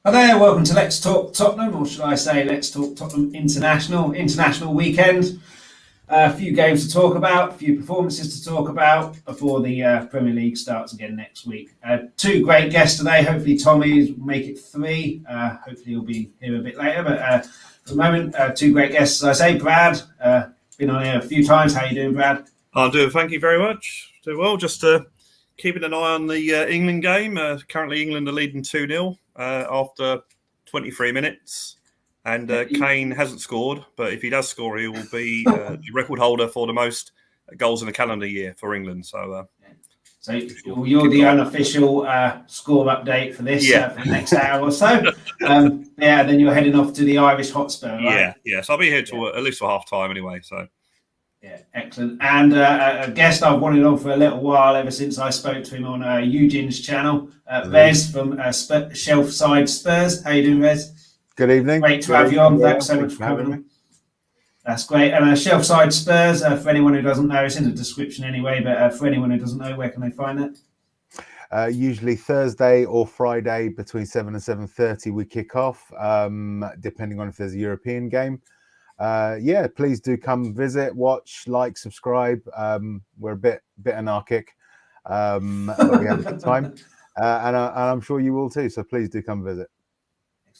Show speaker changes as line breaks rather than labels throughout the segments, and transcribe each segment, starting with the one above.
Hi there, welcome to Let's Talk Tottenham, or should I say Let's Talk Tottenham International weekend. A few games to talk about, a few performances to talk about before the Premier League starts again next week. Two great guests today. Hopefully Tommy will make it three. Hopefully he'll be here a bit later. But for the moment, two great guests. As I say, Brad, been on here a few times. How you doing, Brad?
I'm doing, thank you very much. Doing well. Just keeping an eye on the England game. Currently England are leading 2-0 after 23 minutes. And Kane hasn't scored, but if he does score, he will be the record holder for the most goals in a calendar year for England. So
you're the unofficial score update for this for the next hour or so. Then you're heading off to the Irish Hotspur, right?
So I'll be here till at least for half time anyway. So
yeah, excellent. And a guest I've wanted on for a little while, ever since I spoke to him on Eugene's channel, Rez from Shelfside Spurs. How you doing, Rez?
Good evening.
Great to have you on. Thanks so much for having me. That's great. And Shelfside Spurs, for anyone who doesn't know, it's in the description anyway, but for anyone who doesn't know, where can they find that?
Usually Thursday or Friday between 7 and 7:30 we kick off, depending on if there's a European game. Please do come visit, watch, like, subscribe. We're a bit anarchic, but we have a good time. And I'm sure you will too, so please do come visit.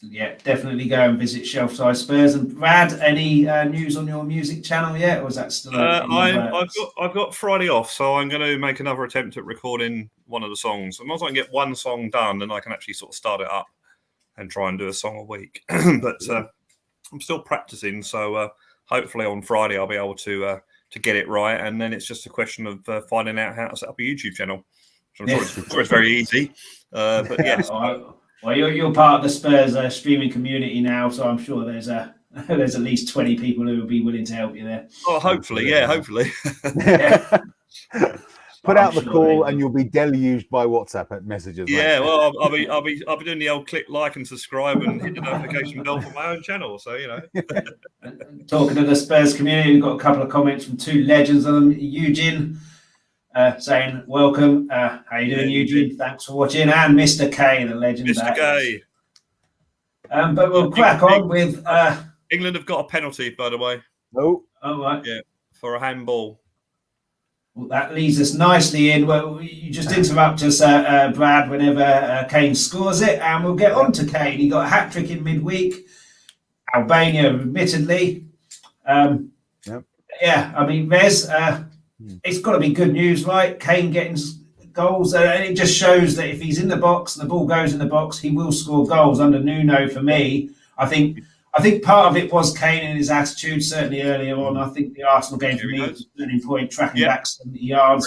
Yeah, definitely go and visit Shelfside Spurs. And Brad, any news on your music channel yet, or is that still?
I've got Friday off, so I'm going to make another attempt at recording one of the songs. And once I can get one song done, then I can actually sort of start it up and try and do a song a week. But I'm still practicing, so hopefully on Friday I'll be able to get it right. And then it's just a question of finding out how to set up a YouTube channel. So I'm sure it's very easy. But yes.
Well, you're part of the Spurs streaming community now, so I'm sure there's at least 20 people who will be willing to help you there.
Oh, hopefully.
Put out the call, and you'll be deluged by WhatsApp messages.
Yeah, well, I'll be doing the old click like and subscribe and hit the notification bell for my own channel. So
Talking to the Spurs community, we've got a couple of comments from two legends of them. Eugene. Saying welcome. How you doing, Eugene? Thanks for watching. And Mr. K, the legend.
Mr. K.
But we'll crack on with.
England have got a penalty, by the way.
Oh,
right.
Yeah, for a handball.
Well, that leads us nicely in. Well, you just interrupt us, Brad, whenever Kane scores it, and we'll get on to Kane. He got a hat-trick in midweek. Albania, admittedly. Yeah, I mean, Rez... it's got to be good news, right? Kane getting goals, and it just shows that if he's in the box and the ball goes in the box, he will score goals. Under Nuno, for me, I think part of it was Kane and his attitude. Certainly earlier on, I think the Arsenal game for me was a turning point, tracking back 70 yards.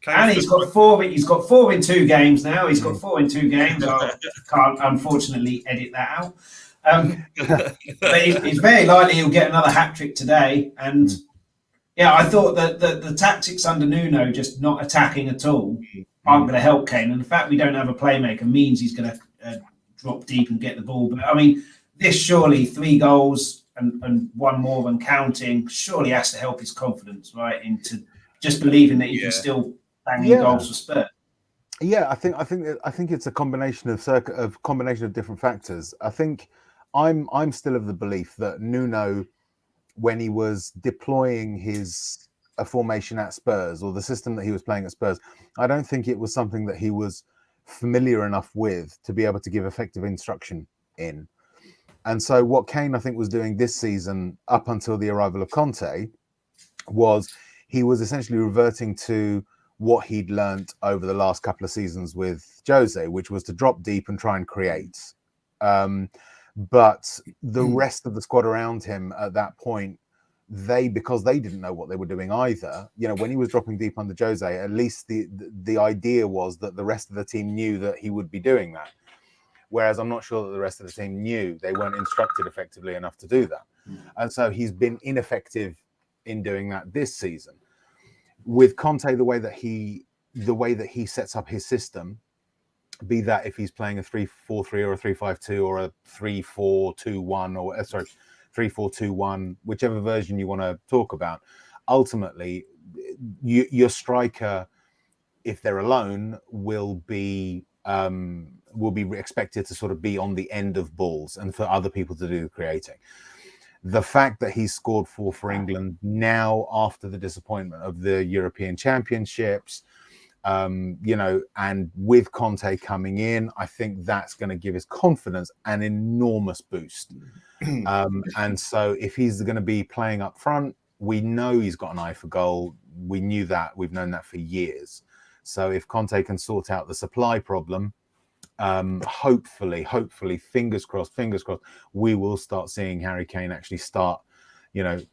And he's got four. He's got 4 in 2 games now. He's got 4 in 2 games. I can't unfortunately edit that out. But it's very likely he'll get another hat trick today, and. Yeah, I thought that the tactics under Nuno, just not attacking at all, aren't going to help Kane. And the fact we don't have a playmaker means he's going to drop deep and get the ball. But, I mean, this surely 3 goals and 1 more than counting surely has to help his confidence, right, into just believing that he can still bang in goals for Spurs.
Yeah, I think it's a combination of different factors. I think I'm still of the belief that Nuno, when he was deploying a formation at Spurs, or the system that he was playing at Spurs, I don't think it was something that he was familiar enough with to be able to give effective instruction in. And so what Kane, I think, was doing this season up until the arrival of Conte was he was essentially reverting to what he'd learnt over the last couple of seasons with Jose, which was to drop deep and try and create. But the rest of the squad around him at that point, because they didn't know what they were doing either. You know, when he was dropping deep under Jose, at least the idea was that the rest of the team knew that he would be doing that. Whereas I'm not sure that the rest of the team knew. They weren't instructed effectively enough to do that. And so he's been ineffective in doing that this season. With Conte, the way that he sets up his system, be that if he's playing a 3-4-3 or a 3-5-2 or a 3-4-2-1 or 3-4-2-1, whichever version you want to talk about, ultimately your striker, if they're alone, will be will be expected to sort of be on the end of balls and for other people to do the creating. The fact that he's scored for England now after the disappointment of the European Championships, and with Conte coming in, I think that's going to give his confidence an enormous boost. And so if he's going to be playing up front, we know he's got an eye for goal. We knew that. We've known that for years. So if Conte can sort out the supply problem, hopefully, fingers crossed, we will start seeing Harry Kane actually start,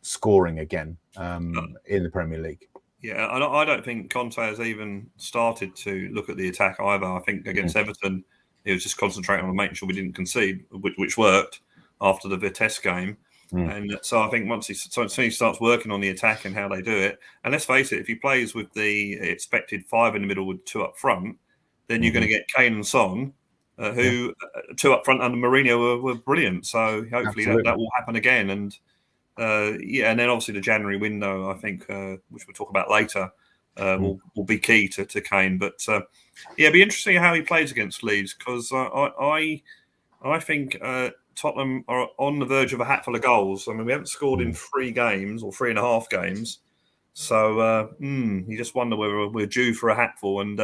scoring again in the Premier League.
Yeah, I don't think Conte has even started to look at the attack either. I think against Everton, he was just concentrating on making sure we didn't concede, which worked after the Vitesse game. And so I think once he starts working on the attack and how they do it, and let's face it, if he plays with the expected 5 in the middle with 2 up front, then you're going to get Kane and Son, who 2 up front under Mourinho were brilliant. So hopefully that will happen again. And and then obviously the January window, I think, which we'll talk about later, will be key to Kane. But it'd be interesting how he plays against Leeds, because I think Tottenham are on the verge of a hatful of goals. I mean, we haven't scored in 3 games or 3.5 games. So you just wonder whether we're due for a hatful. And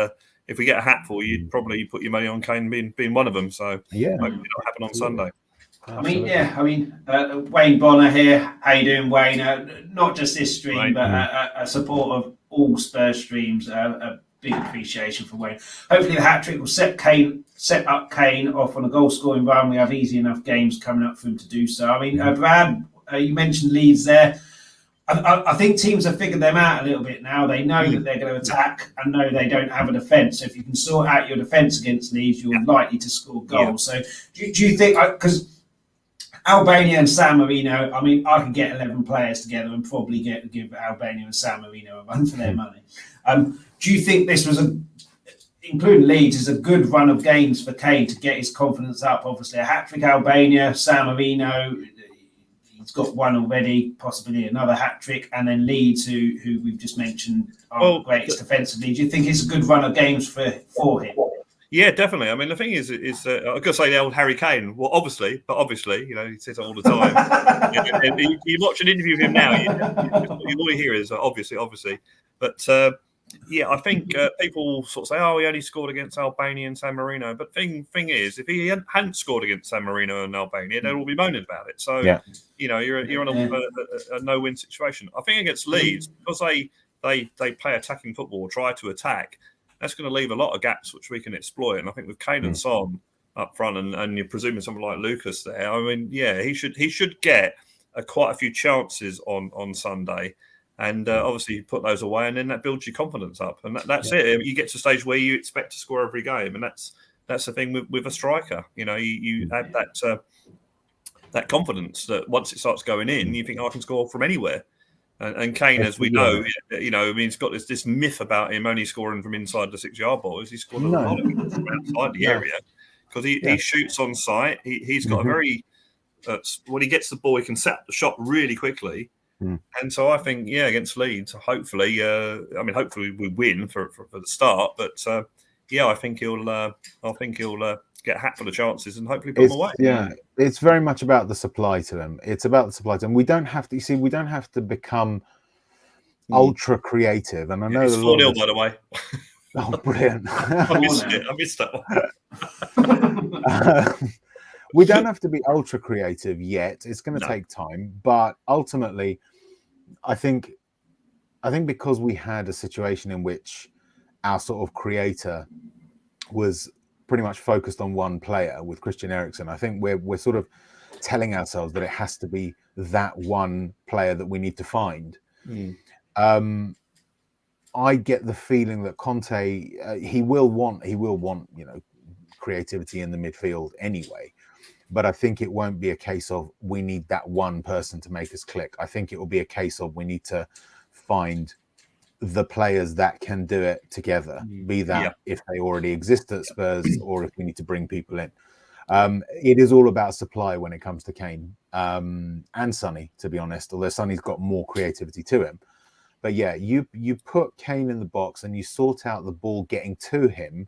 if we get a hatful, you'd probably put your money on Kane being one of them. So hopefully that'll happen on Sunday.
Wayne Bonner here. How you doing, Wayne? Not just this stream, but a support of all Spurs streams. A big appreciation for Wayne. Hopefully the hat-trick will set up Kane off on a goal-scoring run. We have easy enough games coming up for him to do so. I mean, Brad, you mentioned Leeds there. I think teams have figured them out a little bit now. They know that they're going to attack and know they don't have a defence. So if you can sort out your defence against Leeds, you're likely to score goals. So do you think, because Albania and San Marino, I mean, I could get 11 players together and probably give Albania and San Marino a run for their money. Do you think this was including Leeds, is a good run of games for Kane to get his confidence up? Obviously, a hat-trick Albania, San Marino, he's got one already, possibly another hat-trick, and then Leeds, who we've just mentioned, are the greatest defensively. Do you think it's a good run of games for him?
Yeah, definitely. I mean, the thing is I'm going to say the old Harry Kane. Well, obviously, he says it all the time. You watch an interview with him now, all you hear is obviously. But I think people sort of say, he only scored against Albania and San Marino. But thing is, if he hadn't scored against San Marino and Albania, they'd all be moaning about it. So, you're on a no-win situation. I think against Leeds, because they play attacking football, or try to attack, that's going to leave a lot of gaps which we can exploit. And I think with Kane and Son up front, and you're presuming someone like Lucas there, I mean, he should get quite a few chances on Sunday. And obviously you put those away, and then that builds your confidence up. And that's it. You get to a stage where you expect to score every game. And that's the thing with a striker. You have that confidence that once it starts going in, you think, I can score from anywhere. And Kane, as we know, he's got this myth about him only scoring from inside the 6-yard box. He scored a lot of it from outside the area because he shoots on sight. He's got a very when he gets the ball, he can set up the shot really quickly. And so I think, against Leeds, hopefully, hopefully we win for the start. But I think he'll get a hatful of chances and hopefully put them away.
Yeah, it's very much about the supply to them. It's about the supply to them. We don't have to become ultra creative. And I know
it's 4-0, by the way.
Oh, brilliant!
I missed that one.
We don't have to be ultra creative yet. It's going to take time, but ultimately, I think because we had a situation in which our sort of creator was pretty much focused on one player with Christian Eriksen, I think we're sort of telling ourselves that it has to be that one player that we need to find. I get the feeling that Conte he will want creativity in the midfield anyway. But I think it won't be a case of we need that one person to make us click. I think it will be a case of we need to find the players that can do it together, be that if they already exist at Spurs or if we need to bring people in. It is all about supply when it comes to Kane and Sonny, to be honest, although Sonny's got more creativity to him. But you put Kane in the box and you sort out the ball getting to him,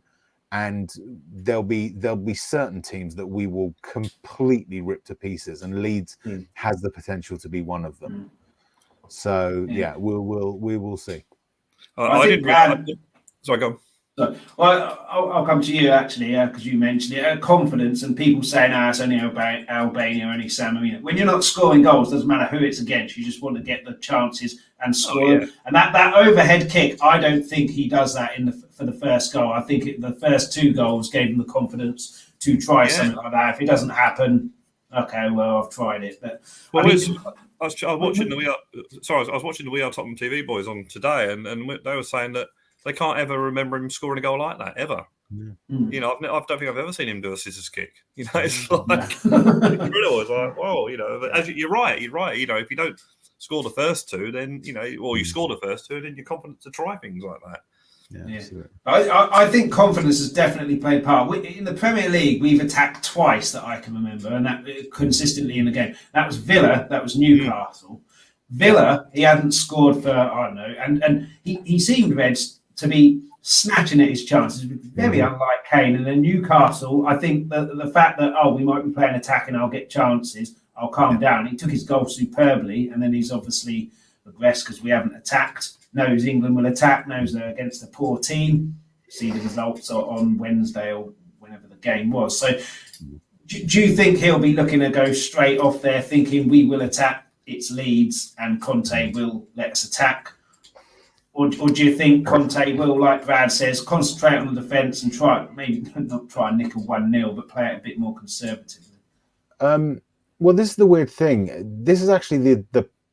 and there'll be certain teams that we will completely rip to pieces, and Leeds has the potential to be one of them. So yeah, we will see.
I didn't. Sorry, go on.
So, well, I'll come to you actually, because you mentioned it. Confidence and people saying, it's only Albania, only San Marino. When you're not scoring goals, doesn't matter who it's against. You just want to get the chances and score. And that overhead kick, I don't think he does that for the first goal. I think the first 2 goals gave him the confidence to try something like that. If it doesn't happen, okay, well, I've tried it. But
I was watching the We Are Tottenham TV boys on today, and they were saying that they can't ever remember him scoring a goal like that ever. You know, I don't think I've ever seen him do a scissors kick. You know, it's like incredible. It's like, whoa, you know, you're right. You know, if you don't score the first 2, then or you score the first 2, then you're confident to try things like that.
Yeah.
I think confidence has definitely played a part. In the Premier League, we've attacked twice that I can remember, and that consistently in the game. That was Villa, that was Newcastle. Villa, he hadn't scored for, I don't know, and he seemed, Reg, to be snatching at his chances, very unlike Kane. And then Newcastle, I think the fact that, we might be playing attack and I'll get chances, I'll calm down. He took his goal superbly, and then he's obviously regressed because we haven't attacked. Knows England will attack, knows they're against a poor team. See the results on Wednesday or whenever the game was. So do you think he'll be looking to go straight off there thinking we will attack, it's Leeds, and Conte will let us attack? Or do you think Conte will, like Brad says, concentrate on the defence and maybe not try and nick a 1-0, but play it a bit more conservatively?
Well, this is the weird thing. This is actually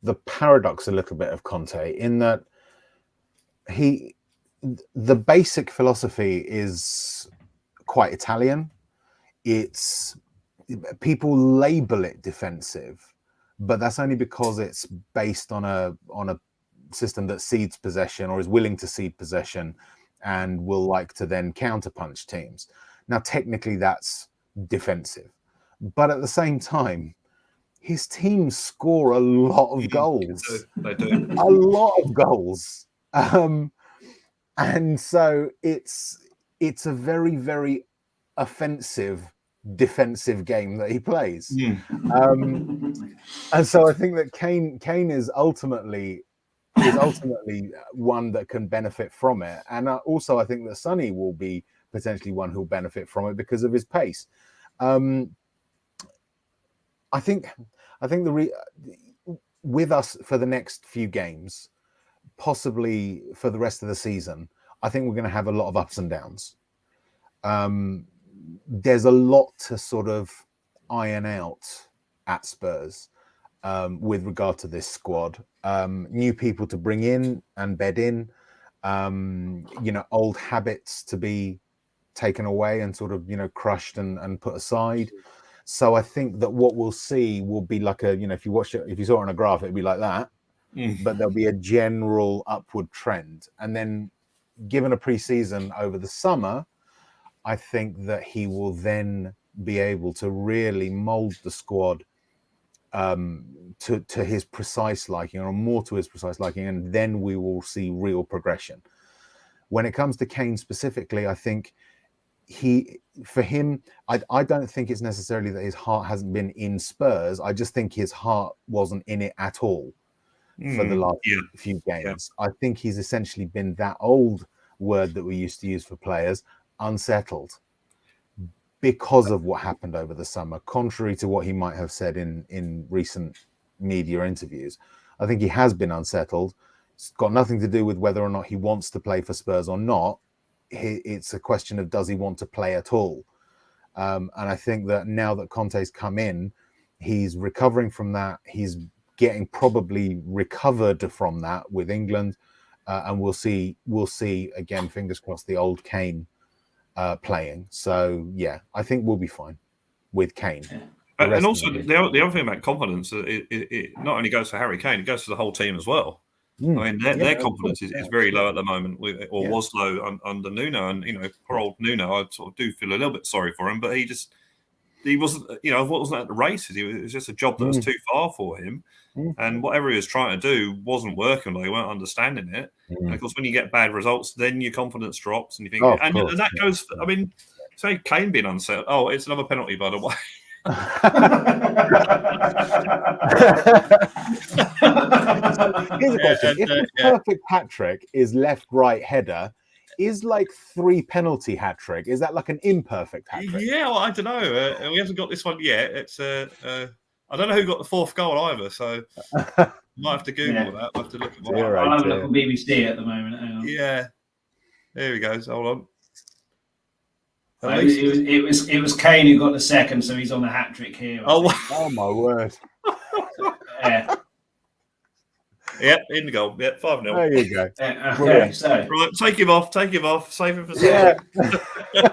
the paradox a little bit of Conte, in that the basic philosophy is quite Italian. It's people label it defensive, but that's only because it's based on a system that cedes possession or is willing to cede possession and will like to then counterpunch teams. Now, technically that's defensive, but at the same time, his teams score a lot of goals.
They do.
A lot of goals. And so it's a very, very offensive defensive game that he plays. And so I think that Kane is ultimately one that can benefit from it. And also I think that Sonny will be potentially one who'll benefit from it because of his pace. I think with us for the next few games, possibly for the rest of the season, I think we're going to have a lot of ups and downs. There's a lot to sort of iron out at Spurs with regard to this squad. New people to bring in and bed in, old habits to be taken away and sort of, crushed and put aside. So I think that what we'll see will be like if you saw it on a graph, it'd be like that, but there'll be a general upward trend. And then given a pre-season over the summer, I think that he will then be able to really mold the squad to his precise liking, or more to his precise liking, and then we will see real progression. When it comes to Kane specifically, I think for him, I don't think it's necessarily that his heart hasn't been in Spurs. I just think his heart wasn't in it at all for the last few games. I think he's essentially been that old word that we used to use for players, unsettled, because of what happened over the summer, contrary to what he might have said in recent media interviews. I think he has been unsettled. It's got nothing to do with whether or not he wants to play for Spurs or not. It's a question of, does he want to play at all? And I think that now that Conte's come in, he's recovering from that. He's getting probably recovered from that with England. And we'll see again, fingers crossed, the old Kane playing. So yeah, I think we'll be fine with Kane.
And also the other thing about confidence, it not only goes for Harry Kane, it goes for the whole team as well. I mean, their confidence is very low at the moment, was low under Nuno. And, poor old Nuno, I sort of do feel a little bit sorry for him, but he wasn't, wasn't at the races. It was just a job that was too far for him. And whatever he was trying to do wasn't working. They weren't understanding it. And of course, when you get bad results, then your confidence drops, and you think, and that goes. I mean, say Kane being unsettled. Oh, it's another penalty, by the way.
Here's a question: if the perfect hat trick is left-right header, is like 3 penalty hat trick? Is that like an imperfect hat trick?
Yeah, well, I don't know. We haven't got this one yet. It's I don't know who got the 4th goal either, so might have to Google that. We'll have to look at
one. I'll have a look on BBC at the moment. Hang on.
Yeah, there we go. Hold on.
It was Kane who got the 2nd, so he's on the hat trick here.
Oh my word!
Yeah.
Yep, in the goal. Yep, 5-0.
There you go.
Okay, so
right, take him off, save him for second.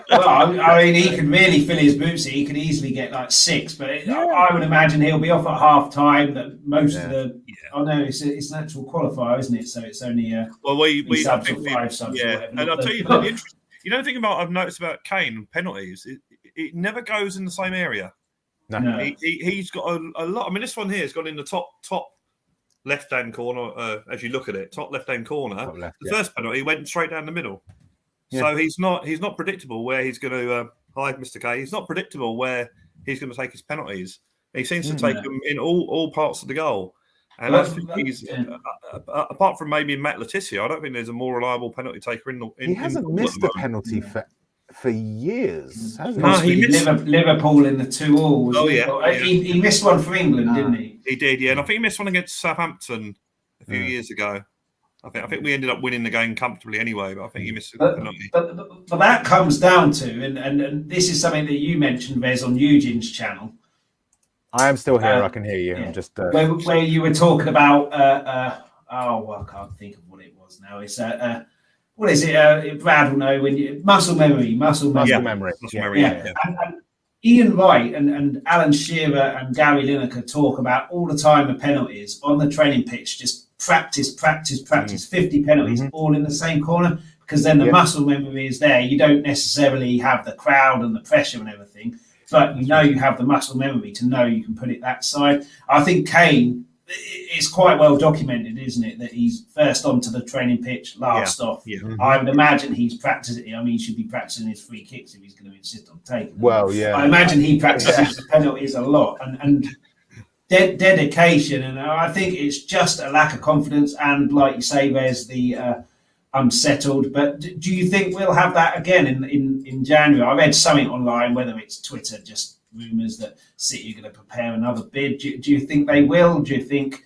Well, I mean, he can really fill his boots. He could easily get like 6, but I would imagine he'll be off at half time. That most of the it's an actual qualifier, isn't it? So it's only
we
subs or 5 subs.
Yeah, and I'll tell you the interesting. The thing I've noticed about Kane and penalties, it never goes in the same area.
No.
He's got a lot. I mean, this one here has gone in the top left-hand corner. As you look at it, top left-hand corner. The first penalty went straight down the middle. Yeah. So he's not predictable where he's going to. Hi, Mr. K. He's not predictable where he's going to take his penalties. He seems to take them in all parts of the goal. And I think he's apart from maybe Matt Letizia, I don't think there's a more reliable penalty taker in.
He hasn't missed a penalty for years, hasn't
he? He missed Liverpool in the 2-2.
Oh yeah,
he missed one for England, didn't he?
He did, yeah. And I think he missed one against Southampton a few years ago. I think we ended up winning the game comfortably anyway, but I think he missed a penalty.
But that comes down to, and this is something that you mentioned, Vez, on Eugene's channel.
I am still here. I can hear you. I'm just
where you were talking about. I can't think of what it was now. It's what is it? Brad will know when muscle memory.
Memory.
Yeah. And Ian Wright and Alan Shearer and Gary Lineker talk about all the time of penalties on the training pitch. Just practice. 50 penalties all in the same corner, because then the muscle memory is there. You don't necessarily have the crowd and the pressure and everything, but you have the muscle memory to know you can put it that side. I think Kane, it's quite well documented, isn't it, that he's first onto the training pitch, last off. Yeah. I would imagine he's practicing. I mean, he should be practicing his free kicks if he's going to insist on taking them.
Well, yeah.
I imagine he practices the penalties a lot and dedication. And I think it's just a lack of confidence. And like you say, there's the unsettled. But do you think we'll have that again in January? I read something online, whether it's Twitter, just rumours that City are going to prepare another bid. Do you think they will? Do you think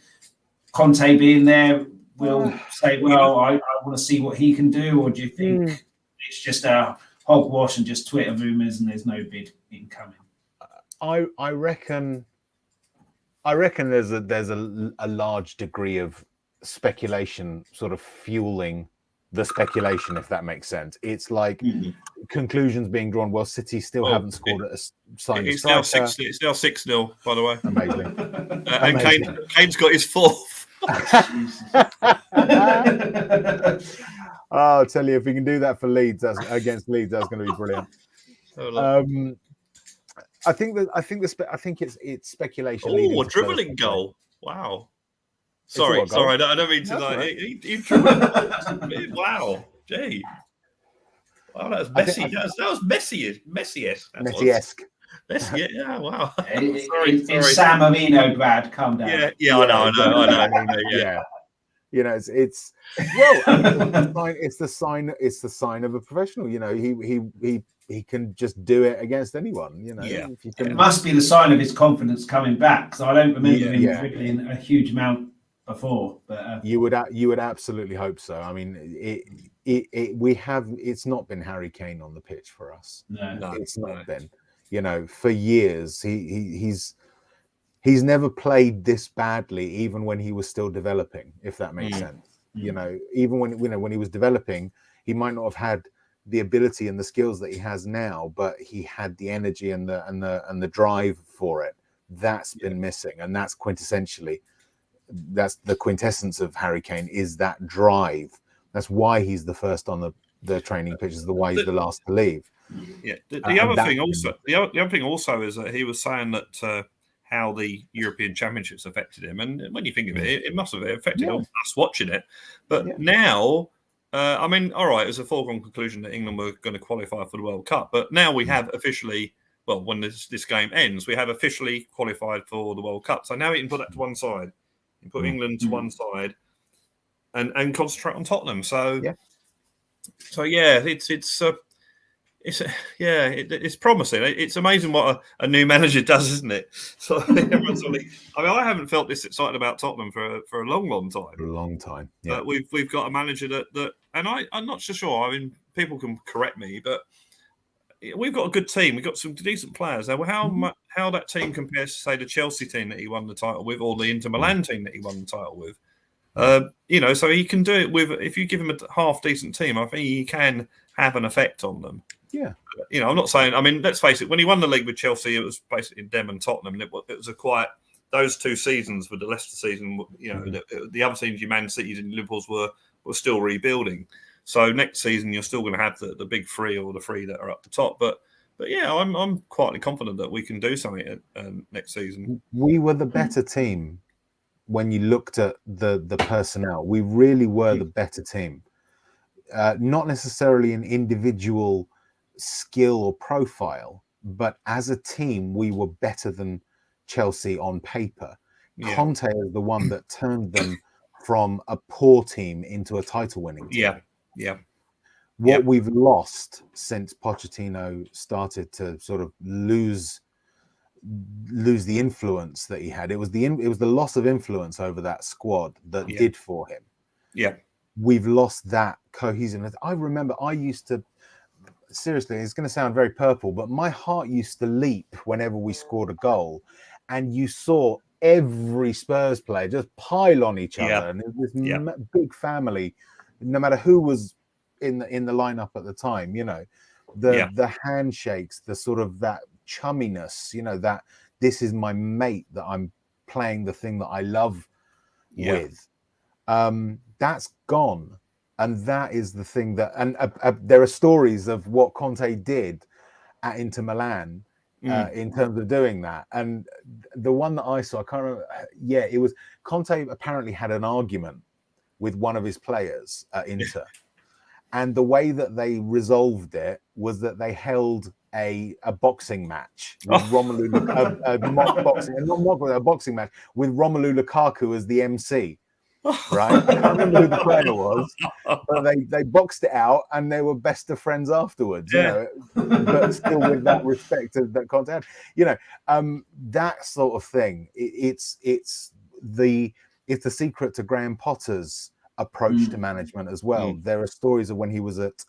Conte being there will say, well, I want to see what he can do? Or do you think it's just a hogwash and just Twitter rumours and there's no bid incoming?
I reckon there's a large degree of speculation sort of fueling the speculation, if that makes sense. It's like conclusions being drawn. Well, City still haven't scored a signed striker.
It's now 6-0, by the way.
Amazing.
And Kane's got his 4th.
I'll tell you, if we can do that for Leeds, against Leeds, that's going to be brilliant. I think it's speculation.
Oh, a dribbling goal! Wow. Sorry, I don't mean to. Wow, gee. Wow, that was messy. That was messy-esque.
Messi-esque.
Yeah, wow.
It's San Marino, Brad. Calm down.
I know.
Yeah. You know, it's well, it's the sign of a professional. You know, he can just do it against anyone. You know,
it must be the sign of his confidence coming back. So I don't remember him dribbling a huge amount before, but
you would absolutely hope so. I mean, it's not been Harry Kane on the pitch for us.
No,
it's not been. You know, for years he's never played this badly, even when he was still developing. If that makes sense, you know, even when he was developing, he might not have had the ability and the skills that he has now, but he had the energy and the drive for it. That's been missing, and that's the quintessence of Harry Kane, is that drive. That's why he's the first on the training pitch, is the why he's the last to leave.
Yeah. The
And
other
that-
thing also, the other thing also is that he was saying that how the European Championships affected him, and when you think of it, it must have affected us watching it. But now, I mean, all right, it was a foregone conclusion that England were going to qualify for the World Cup, but now we have officially. Well, when this game ends, we have officially qualified for the World Cup. So now we can put that to one side, you put England to one side, and concentrate on Tottenham. So yeah, it's promising. It's amazing what a new manager does, isn't it? So everyone's I mean, I haven't felt this excited about Tottenham for a long time.
For a long time. Yeah,
we've got a manager that, and I'm not so sure. I mean, people can correct me, but we've got a good team. We've got some decent players. Now, how that team compares to, say, the Chelsea team that he won the title with, or the Inter Milan team that he won the title with. So he can do it with. If you give him a half decent team, I think he can have an effect on them.
Yeah.
I'm not saying. I mean, let's face it. When he won the league with Chelsea, it was basically them and Tottenham. And it was a quiet. Those 2 seasons with the Leicester season, the other teams, your Man Cities and Liverpool's were still rebuilding. So next season, you're still going to have the big 3 or the 3 that are up the top. But yeah, I'm quietly confident that we can do something next season.
We were the better team when you looked at the personnel. We really were the better team. Not necessarily an individual skill or profile, but as a team, we were better than Chelsea on paper. Yeah. Conte is the one that turned them from a poor team into a title-winning team.
Yeah.
What we've lost since Pochettino started to sort of lose the influence that he had, it was the loss of influence over that squad that did for him.
Yeah.
We've lost that cohesiveness. I remember I used to, seriously, it's going to sound very purple, but my heart used to leap whenever we scored a goal, and you saw every Spurs player just pile on each other, and it was this big family. No matter who was in the lineup at the time, the handshakes, the sort of that chumminess, that this is my mate that I'm playing the thing that I love with. That's gone, and that is the thing that. And there are stories of what Conte did at Inter Milan in terms of doing that. And the one that I saw, I can't remember. Yeah, it was Conte apparently had an argument with one of his players at Inter. And the way that they resolved it was that they held a boxing match with Romelu, a boxing match with Romelu Lukaku as the MC. Right? I can't remember who the player was, but they boxed it out and they were best of friends afterwards, but still with that respect that Conte had. That sort of thing. It's the secret to Graham Potter's approach to management as well. There are stories of when he was at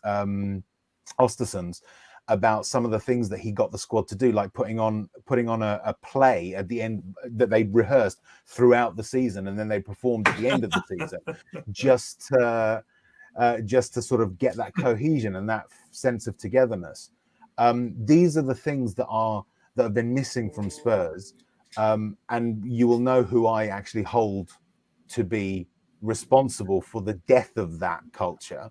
Ostersunds about some of the things that he got the squad to do, like putting on a play at the end that they rehearsed throughout the season, and then they performed at the end of the season, just to sort of get that cohesion and that sense of togetherness. These are the things that have been missing from Spurs, and you will know who I actually hold to be responsible for the death of that culture,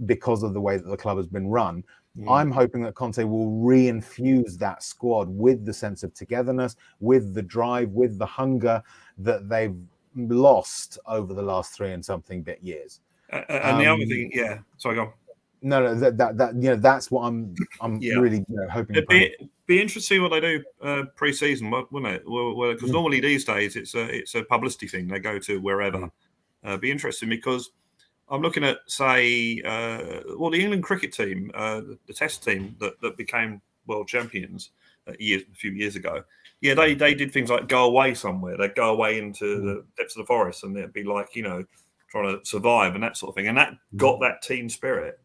because of the way that the club has been run. I'm hoping that Conte will reinfuse that squad with the sense of togetherness, with the drive, with the hunger that they've lost over the last 3 and something bit years.
And the other thing, sorry, go on.
No, that's what I'm really hoping.
It'd be interesting what they do pre-season, wouldn't it? Well, because normally these days it's a publicity thing. They go to wherever. Be interesting because I'm looking at, say, the England cricket team, the Test team that became world champions a few years ago. Yeah, they did things like go away somewhere. They'd go away into the depths of the forest, and it'd be like trying to survive and that sort of thing. And that got that team spirit.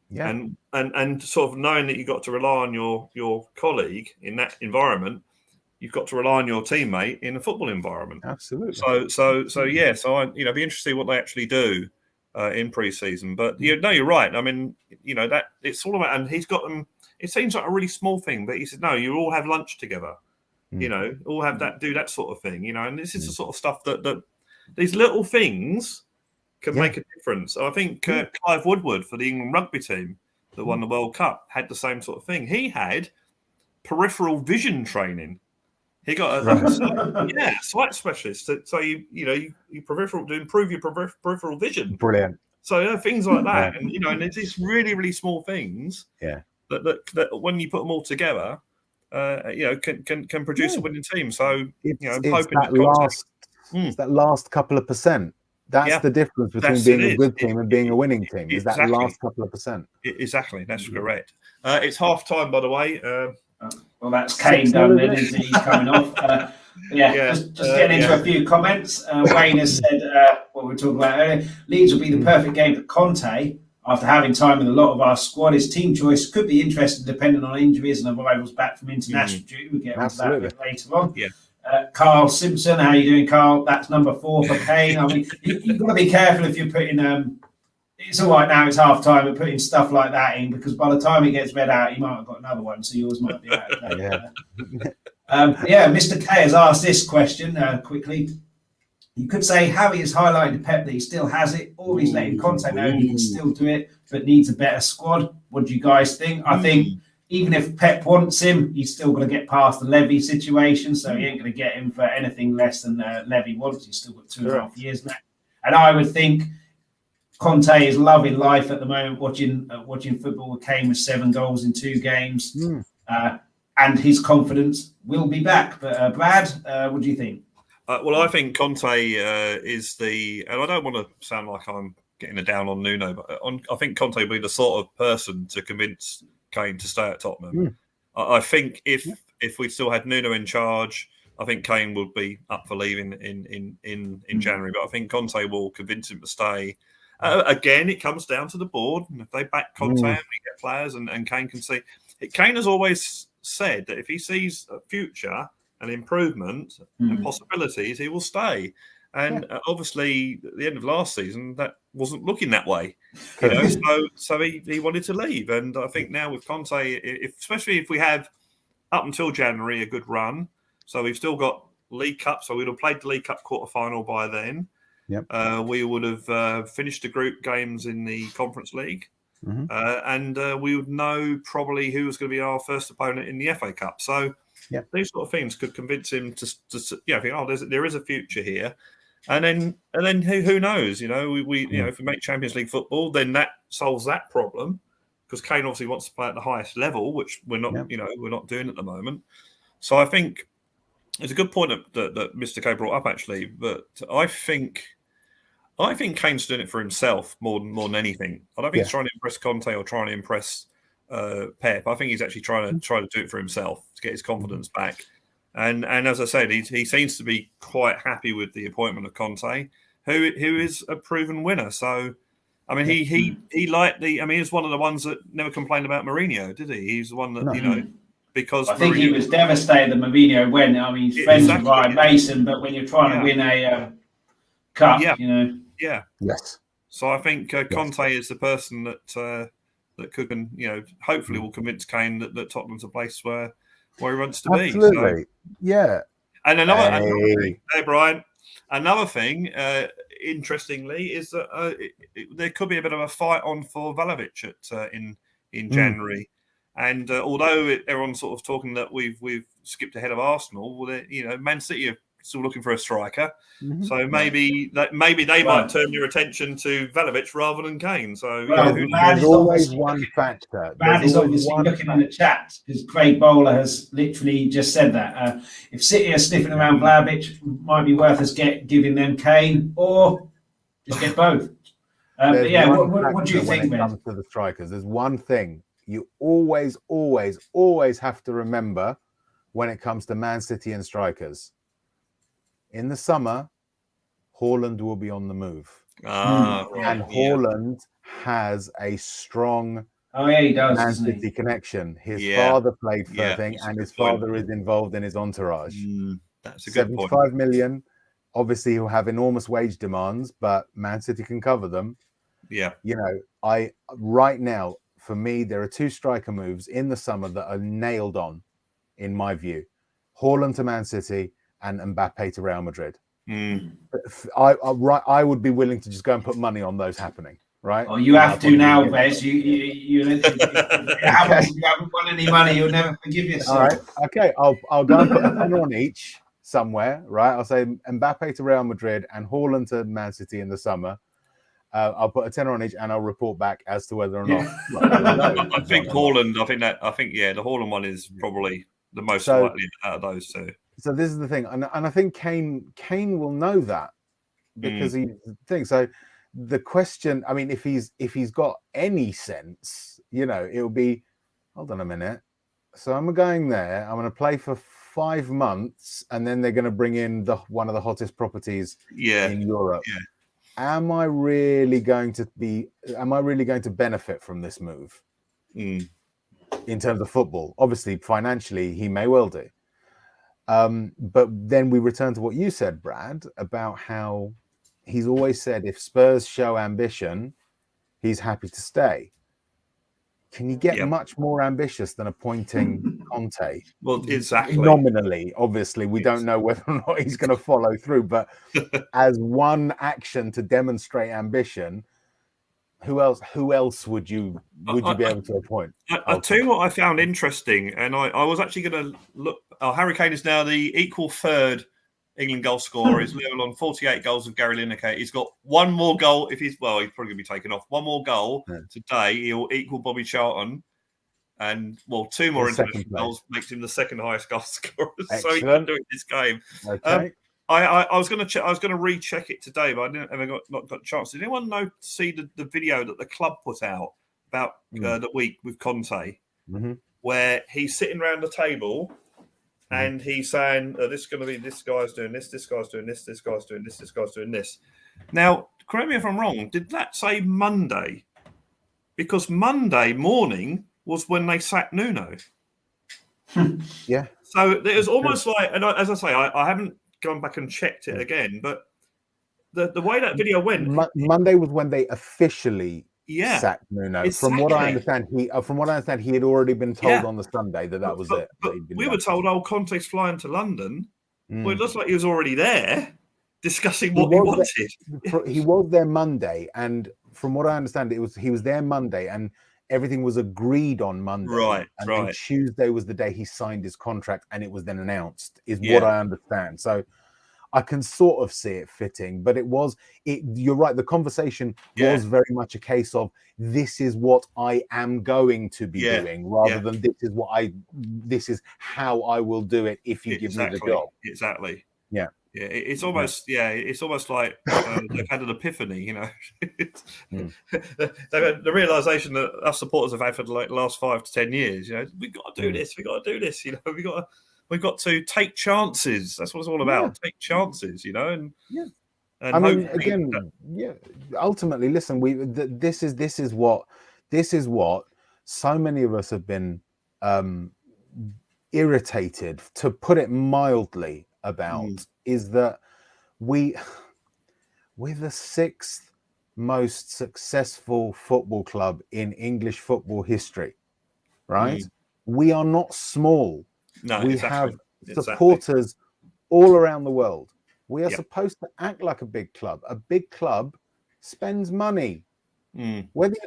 Yeah, and sort of knowing that you've got to rely on your colleague in that environment, you've got to rely on your teammate in a football environment.
Absolutely.
So I be interested to see what they actually do in pre-season. But you're right. I mean, that it's all about, and he's got them. It seems like a really small thing, but he said, no, you all have lunch together. All have do that sort of thing. And this is the sort of stuff that these little things can make a difference. I think Clive Woodward for the England rugby team that won the World Cup, had the same sort of thing. He had peripheral vision training. He got a sight specialist. So you peripheral to improve your peripheral vision.
Brilliant.
So things like that, and and it's these really, really small things.
Yeah.
That when you put them all together, can produce a winning team. So
it's
hoping
that last couple of percent. That's the difference between being a good team and being a winning team. Is that last couple of percent?
Exactly. That's correct. It's half time, by the way.
Well, that's Kane done then, isn't he? He's coming off. Just getting into a few comments. Wayne has said what we were talking about earlier. Leeds will be the perfect game for Conte after having time with a lot of our squad. His team choice could be interesting depending on injuries and arrivals back from international duty. We'll get onto that a bit later on.
Yeah.
Carl Simpson, how are you doing, Carl? That's number 4 for Kane. I mean, you've got to be careful if you're putting it's all right now, it's half time, but putting stuff like that in, because by the time it gets read out, you might have got another one, so yours might be out of date. Mr. K has asked this question quickly. You could say Harry is highlighting to Pep that he still has it, or he's letting Conte know he can still do it, but needs a better squad. What do you guys think? I think even if Pep wants him, he's still going to get past the Levy situation, so he ain't going to get him for anything less than Levy wants. He's still got 2.5 years now. And I would think Conte is loving life at the moment, watching football with Kane with 7 goals in 2 games, and his confidence will be back. But Brad, what do you think?
Well, I think Conte is and I don't want to sound like I'm getting a down on Nuno, but I think Conte will be the sort of person to convince Kane to stay at Tottenham. I think if we still had Nuno in charge, I think Kane would be up for leaving in January. But I think Conte will convince him to stay. Again, it comes down to the board, and if they back Conte and we get players, and Kane can see. Kane has always said that if he sees a future and improvement and possibilities, he will stay. And obviously, at the end of last season, that wasn't looking that way. So he wanted to leave. And I think now with Conte, especially if we have up until January a good run, so we've still got League Cup, so we'd have played the League Cup quarter-final by then. Yep. We would have finished the group games in the Conference League, and we would know probably who was going to be our first opponent in the FA Cup. So these sort of things could convince him to think, there is a future here, and then who knows? We if we make Champions League football, then that solves that problem, because Kane obviously wants to play at the highest level, which we're not we're not doing at the moment. So I think it's a good point that Mr. K brought up, actually, but I think Kane's doing it for himself more than anything. I don't think he's trying to impress Conte or trying to impress Pep. I think he's actually trying to do it for himself to get his confidence back. And as I said, he seems to be quite happy with the appointment of Conte, who is a proven winner. So, I mean, he liked he's one of the ones that never complained about Mourinho, did he? He's the one that because
I think he was devastated that Mourinho went. I mean, he's friends with Ryan Mason, but when you're trying to win a cup,
Yes.
So I think Conte is the person that could, hopefully will convince Kane that Tottenham's a place where he wants to be.
Absolutely. So. Yeah.
And another thing, hey Brian, another thing, interestingly, is that there could be a bit of a fight on for Vlahovic in January. And although everyone's sort of talking that we've skipped ahead of Arsenal, Man City are still looking for a striker. So maybe they might turn your attention to Vlahovic rather than Kane. So
there's always one factor.
Brad is obviously looking in the chat, because Craig Bowler has literally just said that. If City are sniffing around Vlahovic, might be worth us giving them Kane, or just get both. What do you think,
when it comes to the strikers? There's one thing you always have to remember when it comes to Man City and strikers. In the summer, Haaland will be on the move. And Haaland has a strong Man City connection. His father played for a thing, and his father is involved in his entourage.
That's a good
75
point.
million. Obviously, he'll have enormous wage demands, but Man City can cover them.
Yeah.
Right now, for me, there are 2 striker moves in the summer that are nailed on, in my view. Haaland to Man City and Mbappe to Real Madrid. I would be willing to just go and put money on those happening right?
Oh, you have to now, Wes. You
Okay.
you haven't won any money, you'll never forgive yourself.
All right. Okay. I'll go and put a tenner on each somewhere, right? I'll say Mbappe to Real Madrid and Haaland to Man City in the summer. I'll put a tenner on each, and I'll report back as to whether or not. Well,
I think Haaland. I think the Haaland one is probably the most likely out of those two.
So this is the thing, and I think Kane will know that because he's the thing. So the question, I mean, if he's got any sense, it'll be, hold on a minute. So I'm going there. I'm going to play for 5 months, and then they're going to bring in one of the hottest properties in Europe.
Yeah.
Am I really going to benefit from this move in terms of football? Obviously, financially, he may well do. But then we return to what you said, Brad, about how he's always said if Spurs show ambition, he's happy to stay. Can you get much more ambitious than appointing Conte?
Well, exactly.
Nominally, obviously, we don't know whether or not he's going to follow through, but as one action to demonstrate ambition, who else would you be able to appoint?
I'll tell you what I found interesting, and I was actually going to look. Harry Kane is now the equal third England goal scorer. He's level on 48 goals with Gary Lineker. He's got one more goal. He's probably going to be taken off. One more goal today. He'll equal Bobby Charlton. And, two more international goals makes him the second highest goal scorer. So he can do it this game.
Okay.
I was going to recheck it today, but I not got a chance. Did anyone see the video that the club put out about the week with Conte, where he's sitting around the table and he's saying, "This is going to be this guy's doing this guy's doing this guy's doing this guy's doing this." Now, correct me if I'm wrong. Did that say Monday? Because Monday morning was when they sacked Nuno.
Yeah.
So it was almost like, and as I say, I haven't gone back and checked it again, but the way that video went,
Monday was when they officially sacked Nuno.
Exactly.
From what I understand, he had already been told on the Sunday that was it.
But we were told, Conte's flying to London. Well, it looks like he was already there discussing what he wanted.
He was there Monday, and from what I understand, he was there Monday, and everything was agreed on Monday.
Right.
Then Tuesday was the day he signed his contract, and it was then announced, is what I understand. So I can sort of see it fitting, but you're right. The conversation was very much a case of, this is what I am going to be doing, rather than this is how I will do it if you give me the job.
Exactly.
Yeah.
Yeah, it's almost like they've had an epiphany, The realization that us supporters have had for the last 5 to 10 years, we've got to do this, we've got to take chances. That's what it's all about. Take chances, and
I mean, again, ultimately, listen, this is what so many of us have been irritated, to put it mildly, about, is that we're the 6th most successful football club in English football history, right? We are not small.
No,
we have supporters all around the world. We are supposed to act like a big club. A big club spends money. Whether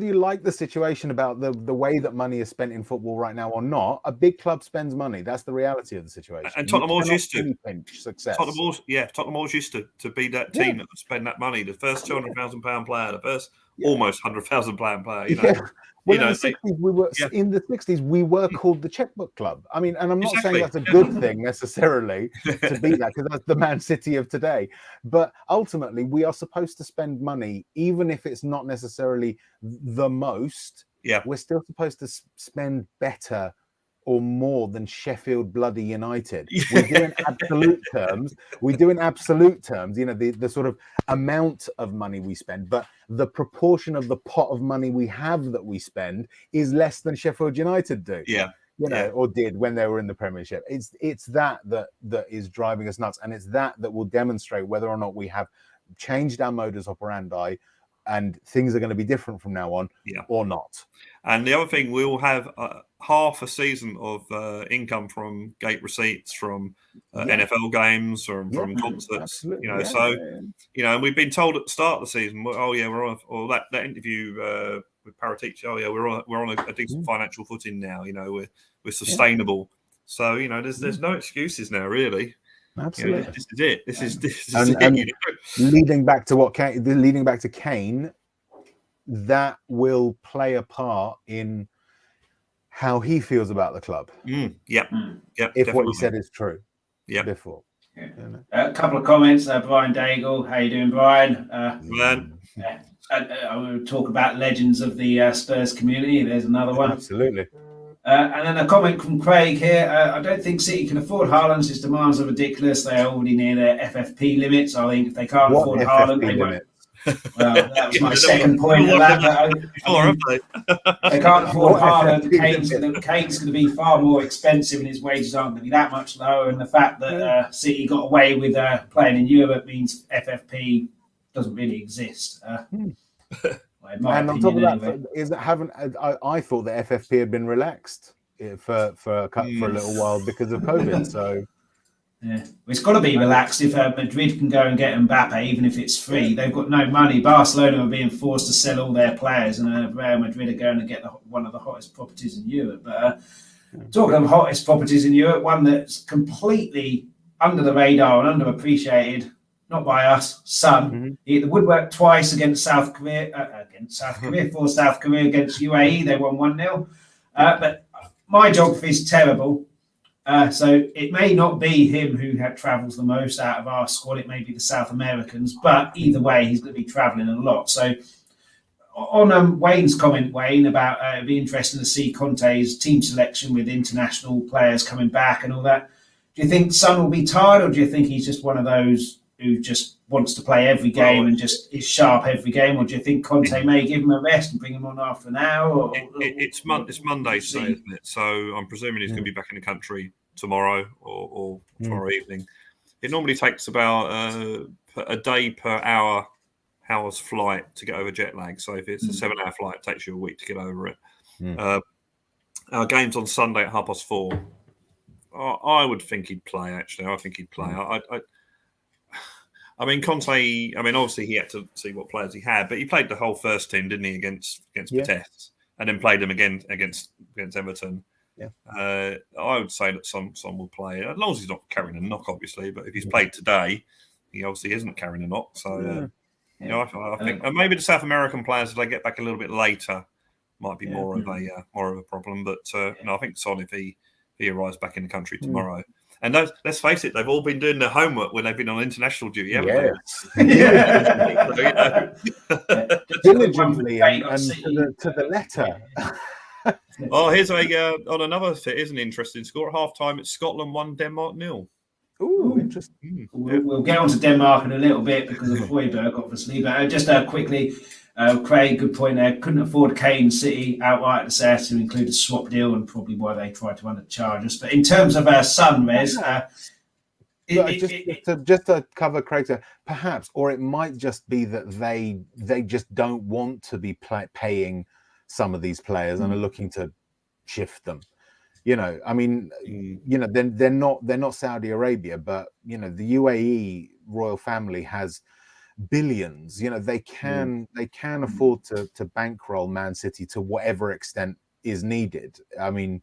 you like the situation about the way that money is spent in football right now or not, a big club spends money. That's the reality of the situation.
And Tottenham always used to
pinch success.
Tottenham always used to be that team that would spend that money. The first £200,000 player, the first almost £100,000 player.
Well, in the 60s, we were called the checkbook club. I mean, and I'm not saying that's a good thing necessarily to be that, because that's the Man City of today. But ultimately, we are supposed to spend money, even if it's not necessarily the most.
Yeah,
we're still supposed to spend better or more than Sheffield bloody United. We do in absolute terms. The sort of amount of money we spend, but the proportion of the pot of money we have that we spend is less than Sheffield United do. Or did when they were in the Premiership. It's that is driving us nuts, and it's that will demonstrate whether or not we have changed our modus operandi and things are going to be different from now on, or not.
And the other thing, we'll have half a season of income from gate receipts from NFL games, from concerts.
Absolutely.
And we've been told at the start of the season, we're on, or that interview with Paratici, we're on a decent financial footing now. We're sustainable. So there's no excuses now, really.
Absolutely,
this is it. This is
it. Leading back to Kane, that will play a part in how he feels about the club.
If
definitely. What he said is true. Before.
A couple of comments. Brian Daigle, how you doing, Brian? I will talk about legends of the Spurs community. There's another one.
Absolutely.
And then a comment from Craig here. I don't think City can afford Haaland. His demands are ridiculous. They are already near their FFP limits. I think if they can't afford Haaland, they won't. Well, that was my second point of that. They can't afford Haaland. Kane's going to be far more expensive, and his wages aren't going to be that much lower. And the fact that City got away with playing in Europe means FFP doesn't really exist.
And on top of that, I thought that FFP had been relaxed for a little while because of COVID. So
it's got to be relaxed if Madrid can go and get Mbappe, even if it's free. They've got no money. Barcelona are being forced to sell all their players, and Real Madrid are going to get one of the hottest properties in Europe. But talking of hottest properties in Europe, one that's completely under the radar and underappreciated. Not by us, Son. He hit the woodwork twice against South Korea, for South Korea against UAE. They won 1-0. But my geography is terrible. So it may not be him who travels the most out of our squad. It may be the South Americans. But either way, he's going to be travelling a lot. So on Wayne's comment, Wayne, about it'd be interesting to see Conte's team selection with international players coming back and all that. Do you think Son will be tired, or do you think he's just one of those who just wants to play every game and just is sharp every game, or do you think Conte may give him a rest and bring him on after an hour?
It's Monday today, isn't it? So I'm presuming he's going to be back in the country tomorrow or tomorrow evening. It normally takes about a day per hour's flight to get over jet lag. So if it's a 7-hour flight, it takes you a week to get over it. Our game's on Sunday at 4:30. I would think he'd play, actually. I think he'd play. I mean, Conte, obviously he had to see what players he had, but he played the whole first team, didn't he, against Vitesse, and then played them again against Everton. I would say that some will play, as long as he's not carrying a knock, obviously, but if he's played today, he obviously isn't carrying a knock. So, I think maybe the South American players, if they get back a little bit later, might be more of a problem. But I think Son, if he arrives back in the country tomorrow. And let's face it, they've all been doing their homework when they've been on international duty, haven't they?
Diligently and to the letter.
Here's on another fit. Here's an interesting score. At half-time, it's Scotland 1, Denmark 0.
Ooh, interesting.
We'll get on to Denmark in a little bit because of Hojberg, obviously. But just quickly, Craig, good point there. Couldn't afford Kane. City outright decided to include a swap deal, and probably why they tried to undercharge us. But in terms of our Son, Rez,
just to cover Craig, perhaps, or it might just be that they just don't want to be paying some of these players and are looking to shift them. They're not Saudi Arabia, but the UAE royal family has billions. They can afford to bankroll Man City to whatever extent is needed. I mean,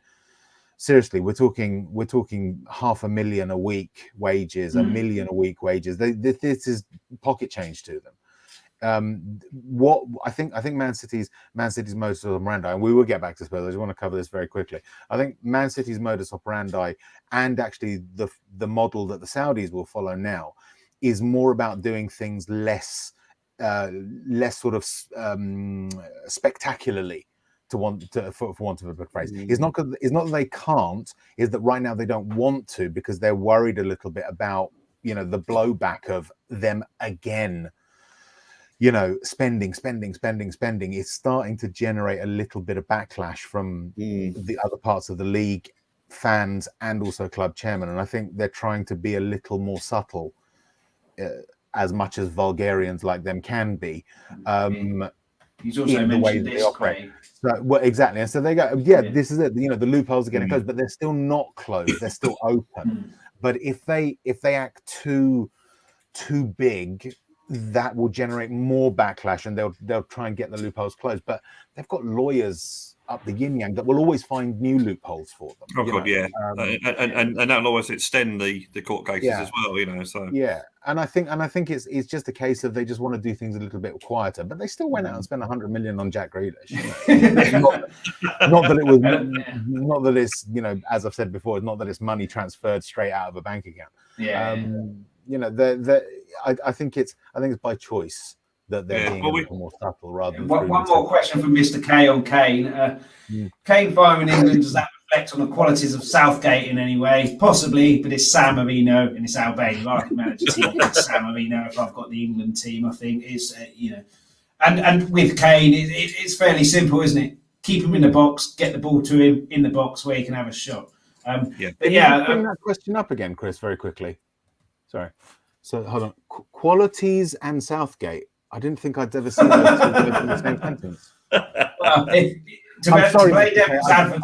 seriously, we're talking $500,000 a week wages, $1 million a week wages. This is pocket change to them. What I think Man City's modus operandi, and we will get back to Spurs. I just want to cover this very quickly. I think Man City's modus operandi, and actually the model that the Saudis will follow now, is more about doing things less sort of spectacularly, for want of a better phrase. It's not that they can't, is that right now they don't want to, because they're worried a little bit about the blowback of them again. Spending. It's starting to generate a little bit of backlash from the other parts of the league, fans, and also club chairman. And I think they're trying to be a little more subtle as much as vulgarians like them can be.
He's also
in the way
mentioned
that they
this,
operate.
Craig.
So, well, exactly. And so they go, this is it. The loopholes are getting closed, but they're still not closed. They're still open. But if they act too big, that will generate more backlash, and they'll try and get the loopholes closed. But they've got lawyers up the yin yang that will always find new loopholes for them.
Oh god, yeah, and that'll always extend the court cases as well. So
and I think it's just a case of they just want to do things a little bit quieter, but they still went out and spent 100 million on Jack Grealish. Not that it was, not that it's as I've said before, it's not that it's money transferred straight out of a bank account. I think it's by choice that they're being a little more subtle rather than.
One more question from Mr. K on Kane. Kane firing in England, does that reflect on the qualities of Southgate in any way? Possibly, but it's San Marino and it's Albania. I can manage a team with San Marino if I've got the England team. I think it's and with Kane, it's fairly simple, isn't it? Keep him in the box, get the ball to him in the box where he can have a shot.
But bring that question up again, Chris, very quickly. Sorry. So hold on. Qualities and Southgate. I didn't think I'd ever seen those two words in the same sentence. I'm sorry, I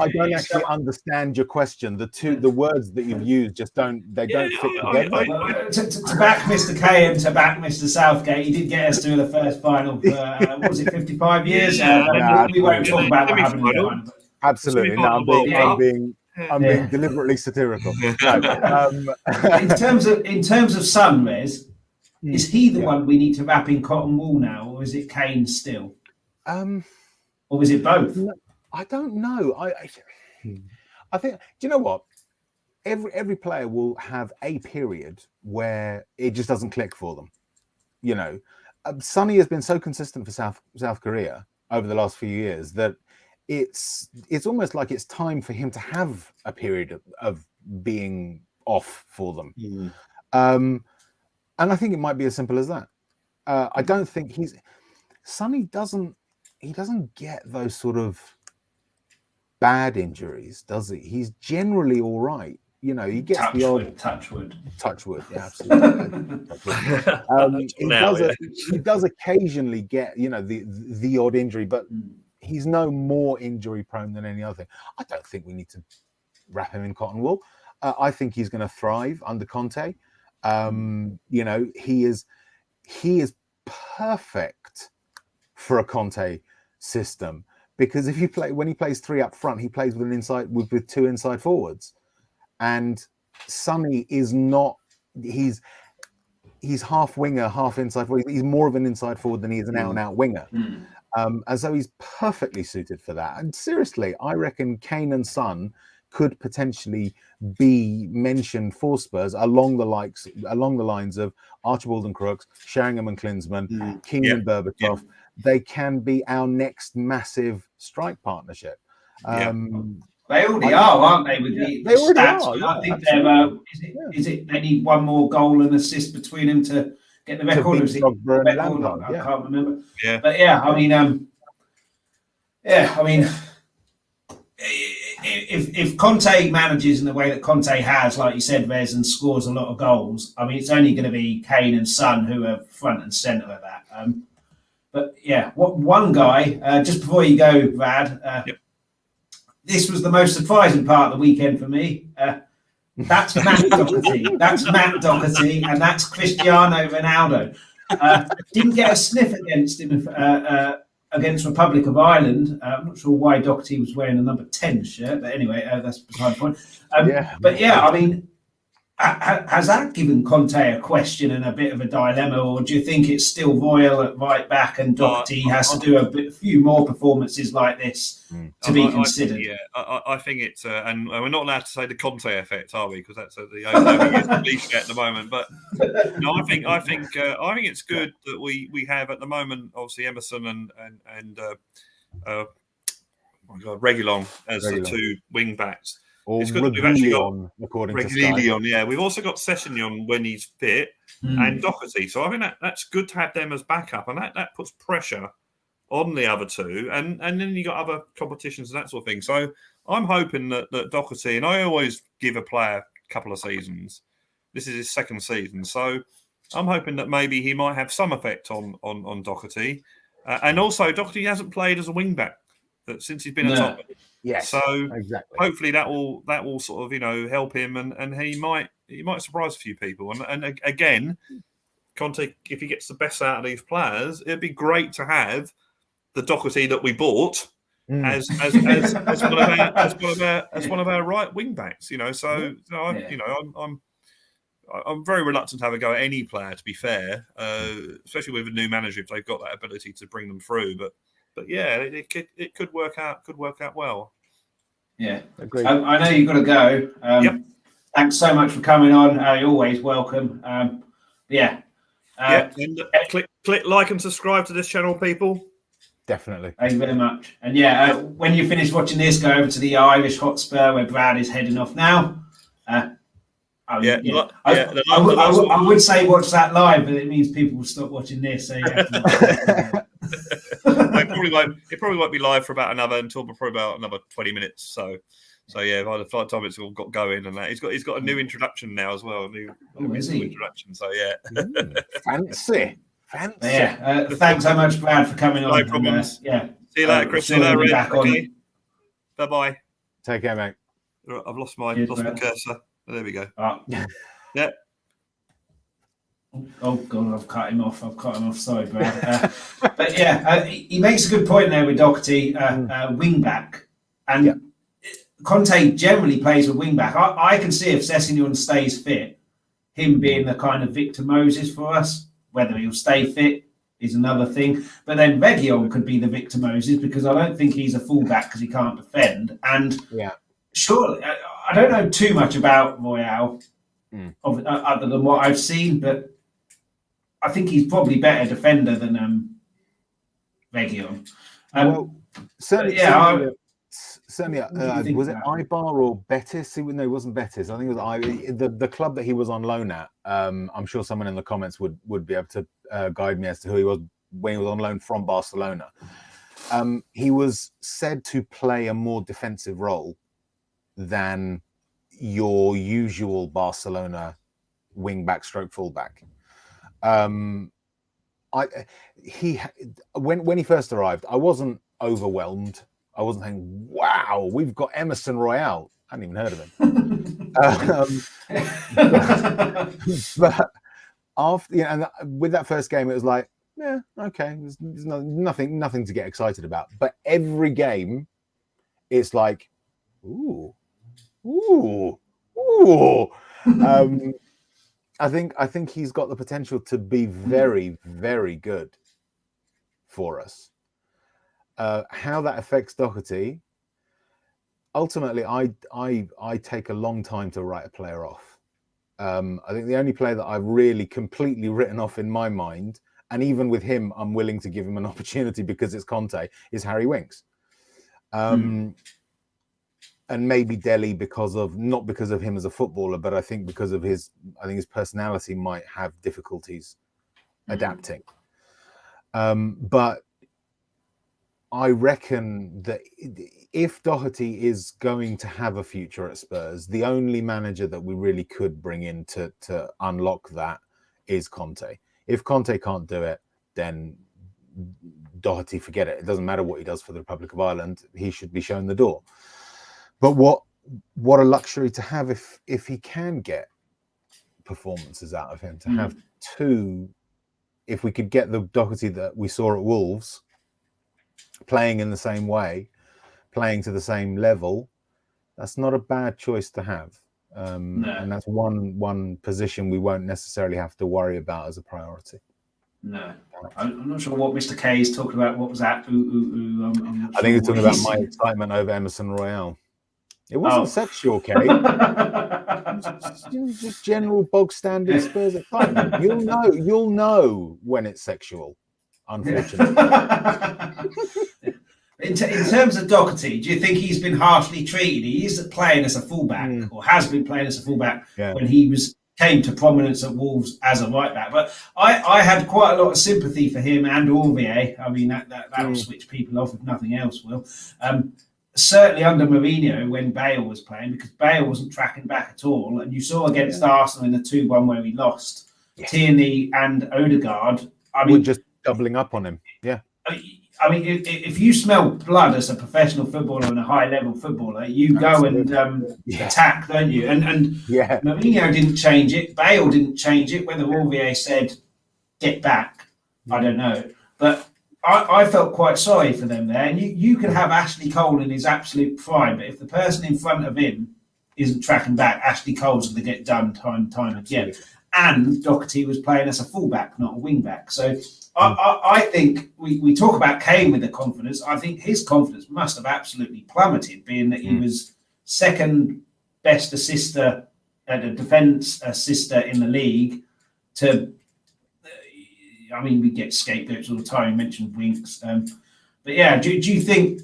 don't actually understand your question. The words that you've used just don't fit together.
To back Mr. K and to back Mr. Southgate, he did get us to the first final for what was it, 55 years? We won't talk about what happened in the final.
Absolutely. No, I'm being deliberately satirical.
In terms of Son, Rez, is he the one we need to wrap in cotton wool now, or is it Kane still? Or is it both?
I don't know. I think. Do you know what? Every player will have a period where it just doesn't click for them. Sonny has been so consistent for South Korea over the last few years that it's almost like it's time for him to have a period of being off for them. And I think it might be as simple as that. I don't think Sonny doesn't get those sort of bad injuries, does he? He's generally all right. He gets the odd touch wood. Yeah, absolutely. He does occasionally get, the odd injury, but he's no more injury prone than any other thing. I don't think we need to wrap him in cotton wool. I think he's going to thrive under Conte. He is perfect for a Conte system, because when he plays three up front, he plays with two inside forwards, and Sonny is not. He's half winger, half inside forward. He's more of an inside forward than he is an out and out winger, and so he's perfectly suited for that. And seriously, I reckon Kane and Son could potentially be mentioned for Spurs along the lines of Archibald and Crooks, Sheringham and Klinsmann, Keane and Berbatov. They can be our next massive strike partnership.
They already are, aren't they? With the stats,
yeah,
I think they're. Is it? They need one more goal and assist between them to get the record. I can't remember. But if Conte manages in the way that Conte has, like you said, Rez, and scores a lot of goals, it's only going to be Kane and Son who are front and centre of that. One guy, just before you go, Brad, this was the most surprising part of the weekend for me. That's Matt Doherty. And that's Cristiano Ronaldo. Didn't get a sniff against him against Republic of Ireland. I'm not sure why Doherty was wearing a number 10 shirt, but anyway, that's beside the point. Has that given Conte a question and a bit of a dilemma, or do you think it's still Royal at right back and Doherty has to do a few more performances like this to be considered?
I think it's, and we're not allowed to say the Conte effect, are we? Because that's the only cliche at the moment. But no, I think it's good that we have at the moment, obviously Emerson and Reguilon as the two wing backs.
It's good that we've actually got
Reguilon, yeah. We've also got Sessegnon when he's fit and Doherty. So I think that's good to have them as backup, and that puts pressure on the other two. And then you got other competitions and that sort of thing. So I'm hoping that Doherty, and I always give a player a couple of seasons. This is his second season. So I'm hoping that maybe he might have some effect on Doherty. And also, Doherty hasn't played as a wing-back since he's been at Tottenham.
Yes,
so
exactly.
Hopefully that will sort of help him, and he might surprise a few people. And again, Conte, if he gets the best out of these players, it'd be great to have the Doherty that we bought as one of our right wing backs. I'm very reluctant to have a go at any player, to be fair, especially with a new manager if they've got that ability to bring them through. But yeah, it could work out. Could work out well.
Yeah,
agreed.
I know you've got to go.
Yep.
Thanks so much for coming on. You're always welcome. And
click like and subscribe to this channel, people.
Definitely.
Thank you very much. And when you finish watching this, go over to the Irish Hotspur where Brad is heading off now. I would say watch that live, but it means people will stop watching this. So yeah.
It probably won't be live for about another 20 minutes. So yeah, by the time it's all got going and that, he's got a new introduction now as well. New introduction. So yeah,
fancy.
Yeah, thanks so much, Brad, for coming on.
No problems.
See
you later, Chris. See you later. Okay. Bye bye.
Take care, mate.
I've lost my cursor. There we go. Yeah.
Oh God, I've cut him off. Sorry, Brad. But yeah, he makes a good point there with Doherty, wing back, and Conte generally plays with wing back. I can see if Sessegnon stays fit, him being the kind of Victor Moses for us. Whether he'll stay fit is another thing. But then Reguilon could be the Victor Moses because I don't think he's a fullback because he can't defend. And surely, I don't know too much about Royale other than what I've seen, but I think he's probably better defender than Reguilon.
Certainly. Was it Ibar or Betis? No, it wasn't Betis. I think it was the club that he was on loan at. I'm sure someone in the comments would be able to guide me as to who he was when he was on loan from Barcelona. He was said to play a more defensive role than your usual Barcelona wing-back stroke fullback. When he first arrived, I wasn't overwhelmed. I wasn't saying, wow, we've got Emerson Royale. I hadn't even heard of him. But after, and with that first game, it was like, yeah, okay, there's nothing to get excited about. But every game, it's like, ooh. I think he's got the potential to be very, very good for us. How that affects Doherty, ultimately, I take a long time to write a player off. I think the only player that I've really completely written off in my mind, and even with him, I'm willing to give him an opportunity because it's Conte, is Harry Winks. And maybe Dele not because of him as a footballer, but I think because of his personality might have difficulties adapting. But I reckon that if Doherty is going to have a future at Spurs, the only manager that we really could bring in to unlock that is Conte. If Conte can't do it, then Doherty, forget it. It doesn't matter what he does for the Republic of Ireland. He should be shown the door. But what a luxury to have if he can get performances out of him, to have two. If we could get the Doherty that we saw at Wolves, playing in the same way, playing to the same level, that's not a bad choice to have. And that's one position we won't necessarily have to worry about as a priority.
No, I'm not sure what Mr. K is talking about. What was that?
I think he's talking about my excitement over Emerson Royale. It wasn't sexual, K. Just general bog standard Spurs excitement. You'll know when it's sexual. Unfortunately.
In terms of Doherty, do you think he's been harshly treated? He is playing as a fullback, or has been playing as a fullback when he came to prominence at Wolves as a right back. But I had quite a lot of sympathy for him and Aurier. I mean, that will switch people off if nothing else will. Certainly under Mourinho when Bale was playing, because Bale wasn't tracking back at all. And you saw against Arsenal in the 2-1 where he lost. Tierney and Odegaard. I
We're
mean,
just doubling up on him. Yeah.
I mean, if you smell blood as a professional footballer and a high-level footballer, you go and attack, don't you? And Mourinho didn't change it. Bale didn't change it. Whether Aurier said, get back, I don't know. But I felt quite sorry for them there. And you could have Ashley Cole in his absolute prime, but if the person in front of him isn't tracking back, Ashley Cole's going to get done time again. And Doherty was playing as a fullback, not a wing-back. So I think we talk about Kane with the confidence. I think his confidence must have absolutely plummeted, being that he was second best assister, defence assister in the league. I mean, we get scapegoats all the time. You mentioned Winks. But yeah, do you think,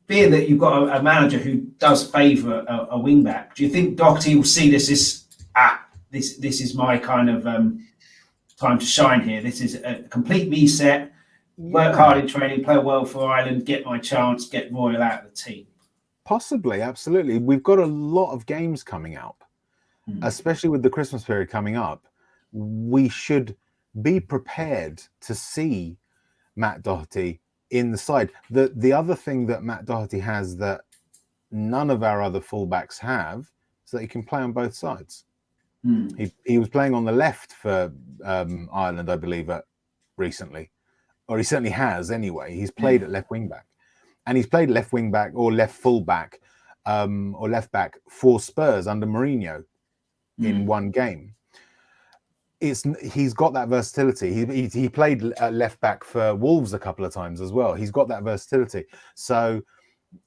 being that you've got a manager who does favour a wing-back, do you think Doherty will see this as, this is my kind of time to shine here. This is a complete reset. Work hard in training, play well for Ireland, get my chance, get Royal out of the team.
Possibly, absolutely. We've got a lot of games coming up, especially with the Christmas period coming up. We should be prepared to see Matt Doherty in the side. The other thing that Matt Doherty has that none of our other fullbacks have is that he can play on both sides. He was playing on the left for Ireland, I believe, recently, or he certainly has anyway. He's played at left wing back, and he's played left wing back or left full back or left back for Spurs under Mourinho in one game. He's got that versatility. He played left back for Wolves a couple of times as well. He's got that versatility. So,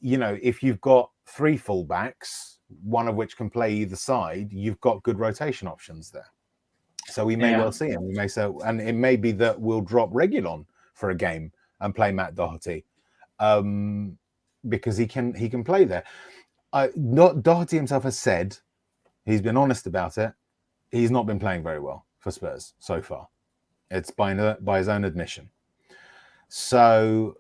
if you've got three full backs, one of which can play either side, you've got good rotation options there. So we may well see him. We may say, and it may be that we'll drop Reguilon for a game and play Matt Doherty because he can play there. Doherty himself has said, he's been honest about it, he's not been playing very well for Spurs so far. It's by his own admission. So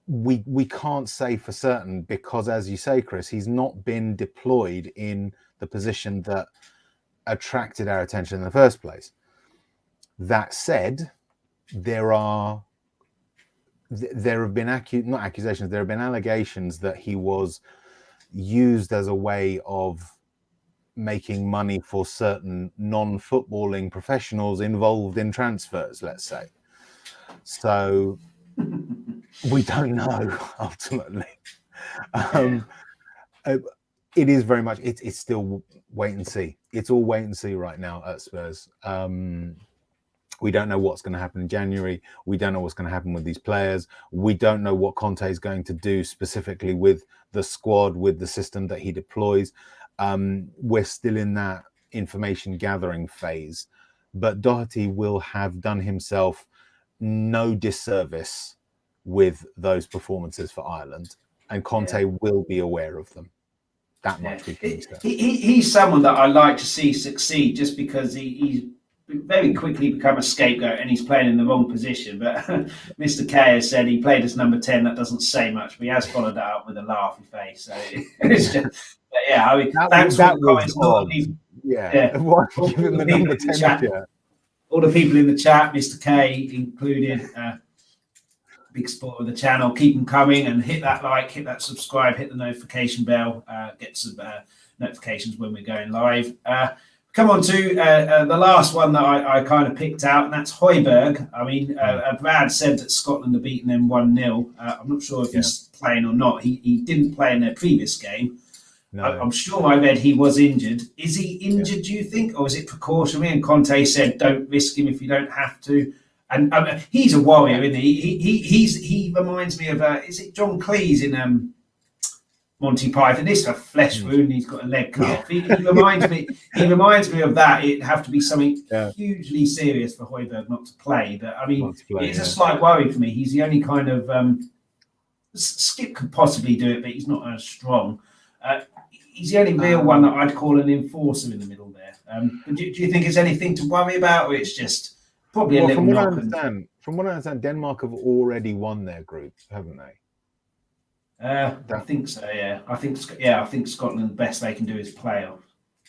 we can't say for certain because, as you say, Chris, he's not been deployed in the position that attracted our attention in the first place. That said, there have been there have been allegations that he was used as a way of making money for certain non-footballing professionals involved in transfers, let's say. So we don't know ultimately. It is very much, it's still wait and see. It's all wait and see right now at Spurs. We don't know what's going to happen in January. We don't know what's going to happen with these players. We don't know what Conte is going to do specifically with the squad, with the system that he deploys. We're still in that information gathering phase. But Doherty will have done himself no disservice with those performances for Ireland. And Conte will be aware of them. That much we can say.
He's someone that I like to see succeed just because he's very quickly become a scapegoat and he's playing in the wrong position. But Mr. K has said he played as number 10. That doesn't say much, but he has followed that up with a laughy face. So it's just, I mean, thanks for the comments.
Give him the number 10 shirt.
All the people in the chat, Mr. K included, big support of the channel. Keep them coming and hit that like, hit that subscribe, hit the notification bell, get some notifications when we're going live. Come on to the last one that I kind of picked out, and that's Hojberg. I mean, Brad said that Scotland have beaten them 1-0. I'm not sure if he's playing or not. He didn't play in their previous game. No. I'm sure I read he was injured. Is he injured, do you think, or is it precautionary? And Conte said, don't risk him if you don't have to. And he's a warrior, isn't he? He reminds me of, is it John Cleese in Monty Python? This is a flesh wound. He's got a leg cut off. He reminds me. He reminds me of that. It'd have to be something hugely serious for Hojberg not to play. But I mean, it's a slight worry for me. He's the only kind of Skip could possibly do it, but he's not as strong. He's the only real one that I'd call an enforcer in the middle there. Do you think it's anything to worry about, or it's just probably a little knock?
From what I understand, Denmark have already won their group, haven't they?
I think so. Yeah, I think Scotland, the best they can do is playoff.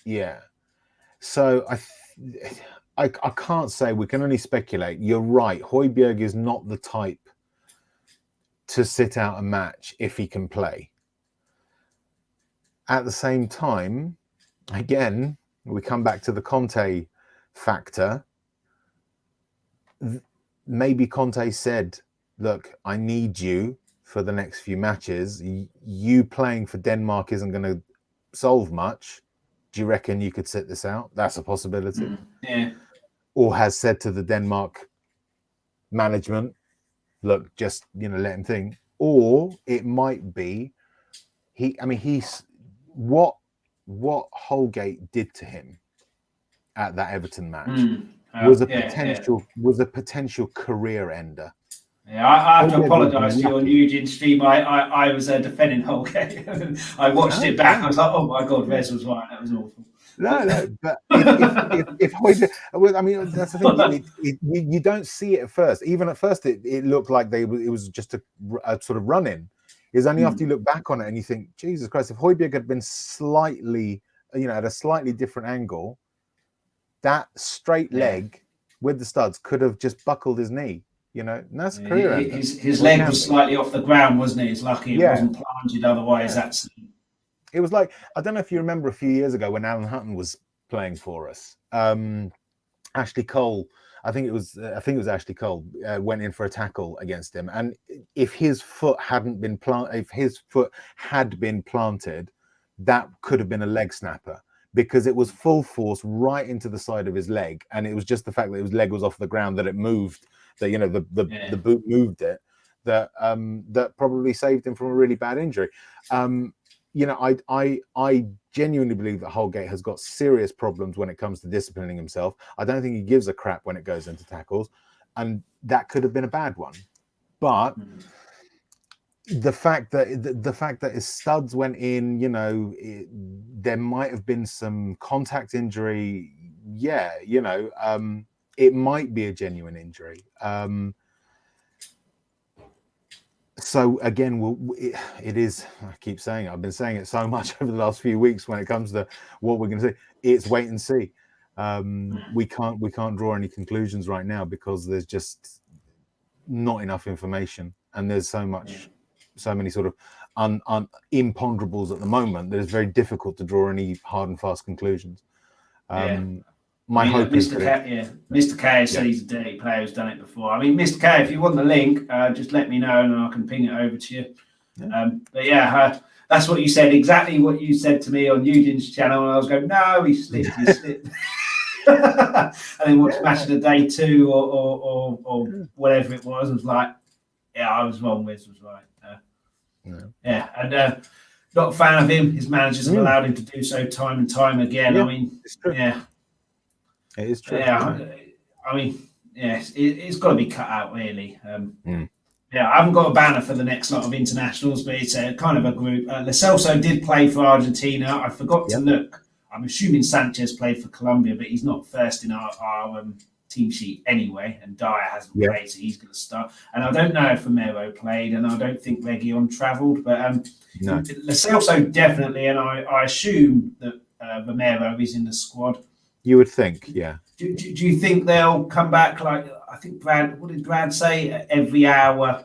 Yeah, So I can't say. We can only speculate. You're right. Hojberg is not the type to sit out a match if he can play. At the same time, again, we come back to the Conte factor. Maybe Conte said, look, I need you for the next few matches. You playing for Denmark isn't going to solve much. Do you reckon you could sit this out? That's a possibility.
Yeah.
Or has said to the Denmark management, look, just, let him think. Or it might be he's what Holgate did to him at that Everton match was a potential career ender.
Yeah, I have to apologise to you on Eugene's stream. I was defending Holgate. I watched it back. I was like, oh my God, Rez was right. That was awful.
No, but if Hojberg, that's the thing. You don't see it at first. Even at first, it looked like it was just a sort of run-in. It's only after you look back on it and you think, Jesus Christ, if Hojberg had been slightly, at a slightly different angle, that straight leg with the studs could have just buckled his knee. And that's a career.
His leg was slightly off the ground, wasn't it? It's lucky it wasn't planted. Otherwise,
It was like, I don't know if you remember a few years ago when Alan Hutton was playing for us. Ashley Cole, I think it was Ashley Cole went in for a tackle against him, and if his foot had been planted, that could have been a leg snapper because it was full force right into the side of his leg, and it was just the fact that his leg was off the ground that it moved. That the boot moved it. That probably saved him from a really bad injury. I genuinely believe that Holgate has got serious problems when it comes to disciplining himself. I don't think he gives a crap when it goes into tackles, and that could have been a bad one. But the fact that his studs went in, there might have been some contact injury. Yeah, it might be a genuine injury. So again, it is. I keep saying it. I've been saying it so much over the last few weeks when it comes to what we're going to see. It's wait and see. We can't draw any conclusions right now because there's just not enough information, and there's so many sort of imponderables at the moment that it's very difficult to draw any hard and fast conclusions. My hope is
Mr. K said he's a dirty player who's done it before. Mr. K, if you want the link, just let me know and I can ping it over to you. That's what you said, exactly what you said to me on Eugene's channel, and I was going, no, he slipped. And then watched Match of the Day 2 or whatever it was. I was like, I was wrong. Wiz was right. And not a fan of him. His managers have allowed him to do so time and time again.
It's true. It is true.
It's got to be cut out, really. I haven't got a banner for the next lot of internationals, but it's a kind of a group. Lo Celso did play for Argentina. I forgot to look. I'm assuming Sanchez played for Colombia, but he's not first in our team sheet anyway, and Dyer hasn't played, so he's going to start. And I don't know if Romero played, and I don't think Reguilon travelled, but Lo Celso definitely, and I assume that Romero is in the squad.
You would think, yeah.
Do you think they'll come back like, I think what did Brad say? Every hour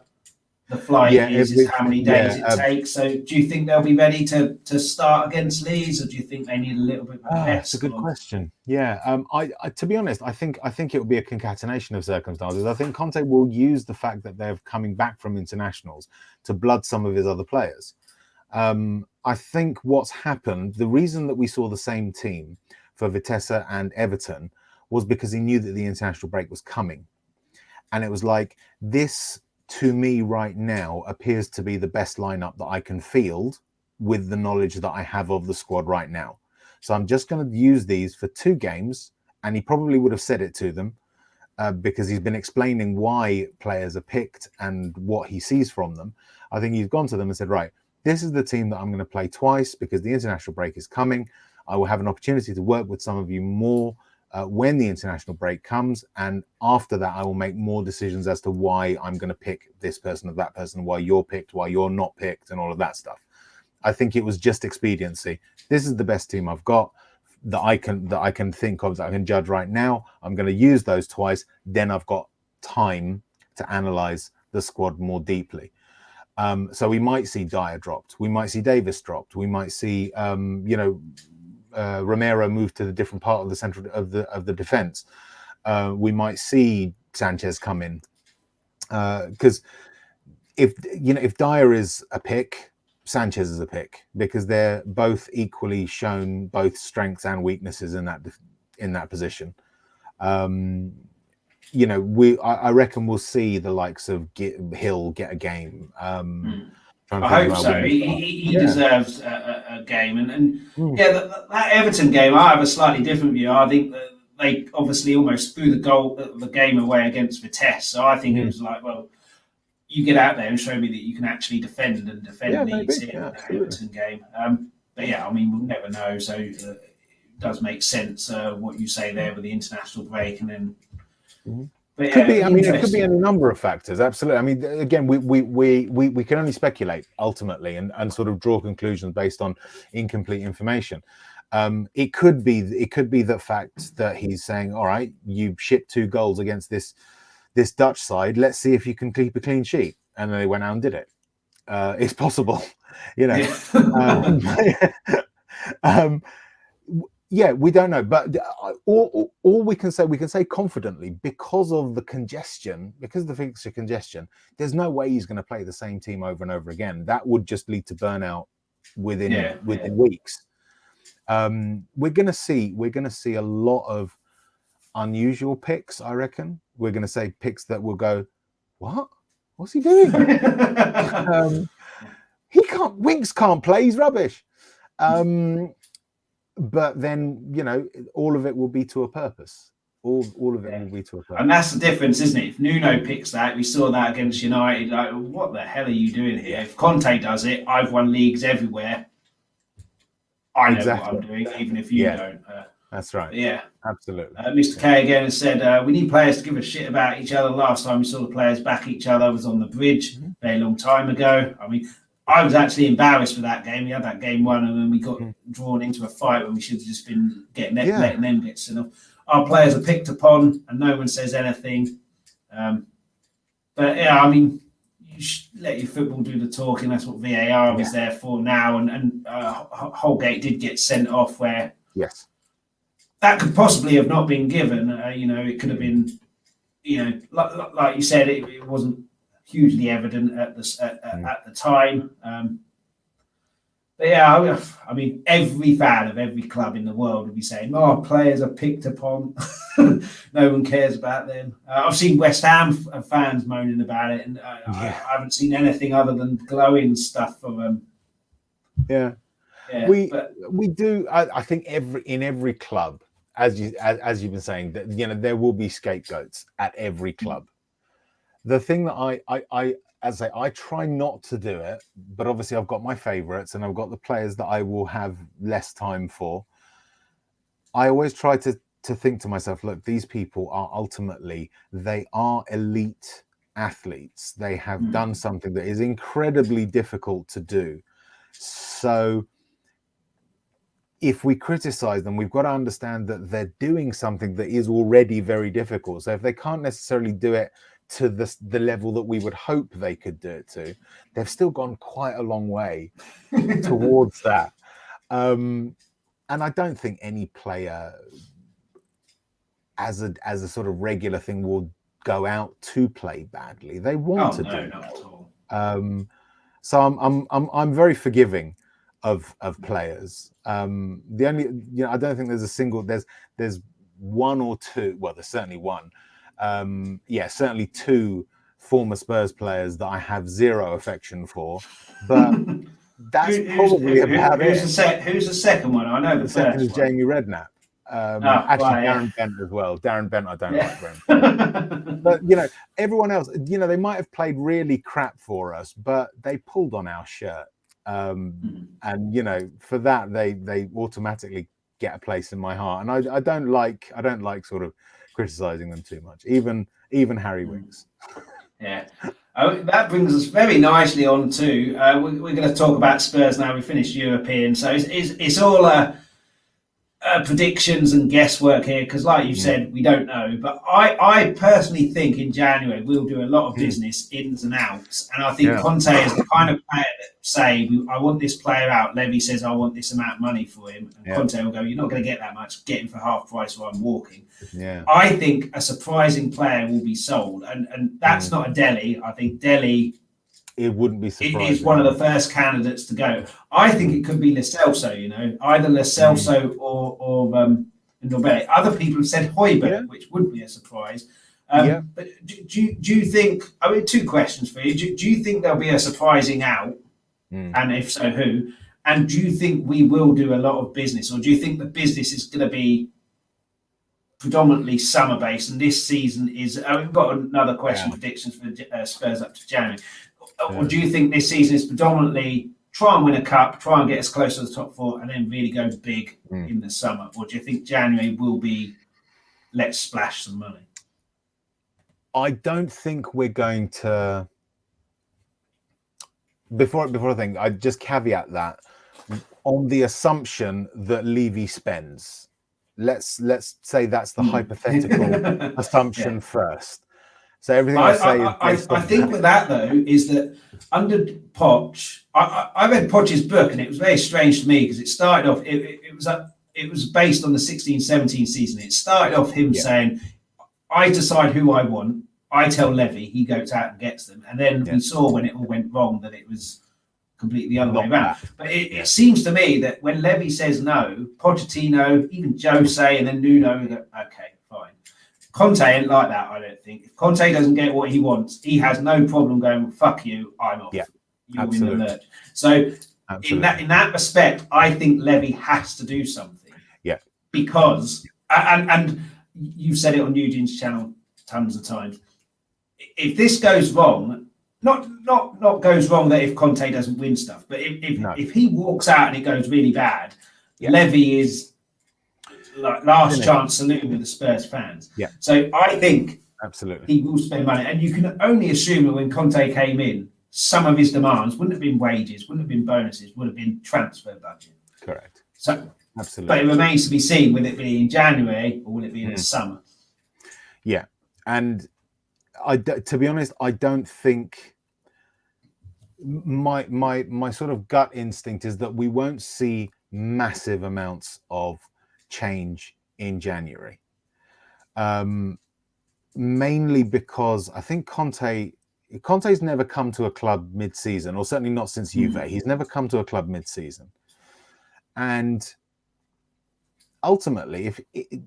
the flight is how many days it takes. So do you think they'll be ready to start against Leeds, or do you think they need a little bit more rest?
That's a good question. Yeah. I to be honest, I think it will be a concatenation of circumstances. I think Conte will use the fact that they're coming back from internationals to blood some of his other players. I think what's happened, the reason that we saw the same team for Vitesse and Everton was because he knew that the international break was coming. And it was like, this to me right now appears to be the best lineup that I can field with the knowledge that I have of the squad right now. So I'm just going to use these for 2 games. And he probably would have said it to them because he's been explaining why players are picked and what he sees from them. I think he's gone to them and said, right, this is the team that I'm going to play twice because the international break is coming. I will have an opportunity to work with some of you more when the international break comes. And after that, I will make more decisions as to why I'm going to pick this person or that person, why you're picked, why you're not picked, and all of that stuff. I think it was just expediency. This is the best team I've got. that I can think of, that I can judge right now. I'm going to use those twice. Then I've got time to analyze the squad more deeply. So we might see Dyer dropped. We might see Davis dropped. We might see Romero move to the different part of the central of the defense. We might see Sanchez come in, because if Dyer is a pick, Sanchez is a pick, because they're both equally shown both strengths and weaknesses in that position. I reckon we'll see the likes of Hill get a game.
I hope so. He deserves a game, and that Everton game, I have a slightly different view. I think that they obviously almost threw the game away against Vitesse. So I think it was like, well, you get out there and show me that you can actually defend Leeds in the Everton game. But yeah, I mean, we'll never know. So it does make sense what you say there with the international break, and then. But
it could be any number of factors. Absolutely. I mean, again, we can only speculate ultimately and sort of draw conclusions based on incomplete information. It could be the fact that he's saying, all right, you shipped 2 goals against this Dutch side. Let's see if you can keep a clean sheet. And then they went out and did it. It's possible, Yeah, we don't know, but all we can say confidently, because of the fixture congestion, there's no way he's going to play the same team over and over again. That would just lead to burnout within weeks. We're going to see a lot of unusual picks. I reckon we're going to say picks that will go, what's he doing? Winks can't play. He's rubbish. But then, all of it will be to a purpose. All of it will be to a purpose.
And that's the difference, isn't it? If Nuno picks that, we saw that against United. Like, what the hell are you doing here? If Conte does it, I've won leagues everywhere. I know what I'm doing, even if you don't.
That's right.
Yeah.
Absolutely.
Mr. K again has said, we need players to give a shit about each other. Last time we saw the players back each other was on the bridge a very long time ago. I mean, I was actually embarrassed for that game. We had that game won, and then we got drawn into a fight when we should have just been letting them get sent off. Our players are picked upon, and no one says anything. But yeah, I mean, you should let your football do the talking. That's what VAR is there for now. And Holgate did get sent off, where that could possibly have not been given. It could have been, like you said, it wasn't hugely evident at the time. But yeah, I mean, every fan of every club in the world would be saying, "Oh, players are picked upon. No one cares about them." I've seen West Ham fans moaning about it, and I haven't seen anything other than glowing stuff from them.
We do. I think in every club, as you've been saying, that there will be scapegoats at every club. The thing that I try not to do it, but obviously I've got my favourites and I've got the players that I will have less time for. I always try to think to myself, look, these people are they are elite athletes. They have done something that is incredibly difficult to do. So if we criticize them, we've got to understand that they're doing something that is already very difficult. So if they can't necessarily do it to the level that we would hope they could do it to, they've still gone quite a long way towards that. And I don't think any player as a sort of regular thing will go out to play badly. They want to do
not at all.
So I'm very forgiving of players. The only I don't think there's one or two. Well, there's certainly one. Certainly 2 former Spurs players that I have zero affection for, but that's probably about it.
Who's the second one? I know the
second
first
is Jamie Redknapp. Darren Bent as well. Darren Bent, I don't like very much. But everyone else, they might have played really crap for us, but they pulled on our shirt, and for that they automatically get a place in my heart. And I don't like sort of criticizing them too much, even Harry Winks.
Yeah. That brings us very nicely on to we're going to talk about Spurs now. We finished European, so it's all predictions and guesswork here because, like you said, we don't know. But I personally think in January we'll do a lot of business ins and outs, and I think Conte is the kind of player that say, "I want this player out." Levy says, "I want this amount of money for him," and Conte will go, "You're not going to get that much. Get him for half price, or I'm walking."
Yeah,
I think a surprising player will be sold, and that's not a Dele. I think Dele.
It wouldn't be surprising.
It is one of the first candidates to go. I think it could be Lo Celso, either Lo Celso or Doherty. Other people have said Hojberg, which would be a surprise. But do you think, I mean, two questions for you. Do you think there'll be a surprising out? And if so, who? And do you think we will do a lot of business? Or do you think the business is going to be predominantly summer based? And this season is, we've got another question, predictions for Spurs up to January. Or do you think this season is predominantly try and win a cup, try and get us close to the top four, and then really go big in the summer? Or do you think January will be let's splash some money?
I don't think we're going to. Before I think, I just caveat that on the assumption that Levy spends. Let's say that's the hypothetical assumption first. So everything
I think with that though is that under Poch, I read Poch's book and it was very strange to me because it started off. It was based on the 16-17 season. It started off him saying, "I decide who I want. I tell Levy, he goes out and gets them." And then we saw when it all went wrong that it was completely the other way around. But it seems to me that when Levy says no, Pochettino, even Jose, and then Nuno, we go, okay, fine. Conte ain't like that, I don't think. If Conte doesn't get what he wants, he has no problem going, "Fuck you, I'm off."
Yeah,
you're in the lurch. So in that respect, I think Levy has to do something.
Yeah.
Because and you've said it on Eugene's channel tons of times. If this goes wrong, not goes wrong that if Conte doesn't win stuff, but if he walks out and it goes really bad, Levy is like last chance saloon with the Spurs fans.
Yeah.
So I think
absolutely
he will spend money, and you can only assume that when Conte came in, some of his demands wouldn't have been wages, wouldn't have been bonuses, would have been transfer budget.
Correct.
So
absolutely,
but it remains to be seen. Will it be in January or will it be in the summer?
Yeah, and to be honest, I don't think my sort of gut instinct is that we won't see massive amounts of change in January, mainly because I think Conte's never come to a club mid-season, or certainly not since Juve. He's never come to a club mid-season, and ultimately, if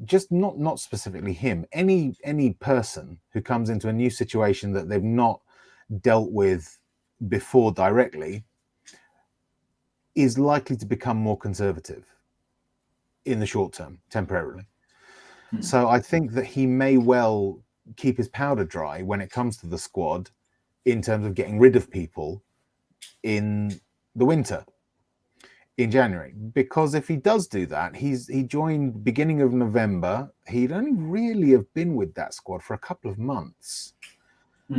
just not specifically him, any person who comes into a new situation that they've not dealt with before directly is likely to become more conservative in the short term, temporarily. So I think that he may well keep his powder dry when it comes to the squad in terms of getting rid of people in the winter, in January. Because if he does do that, he joined beginning of November. He'd only really have been with that squad for a couple of months.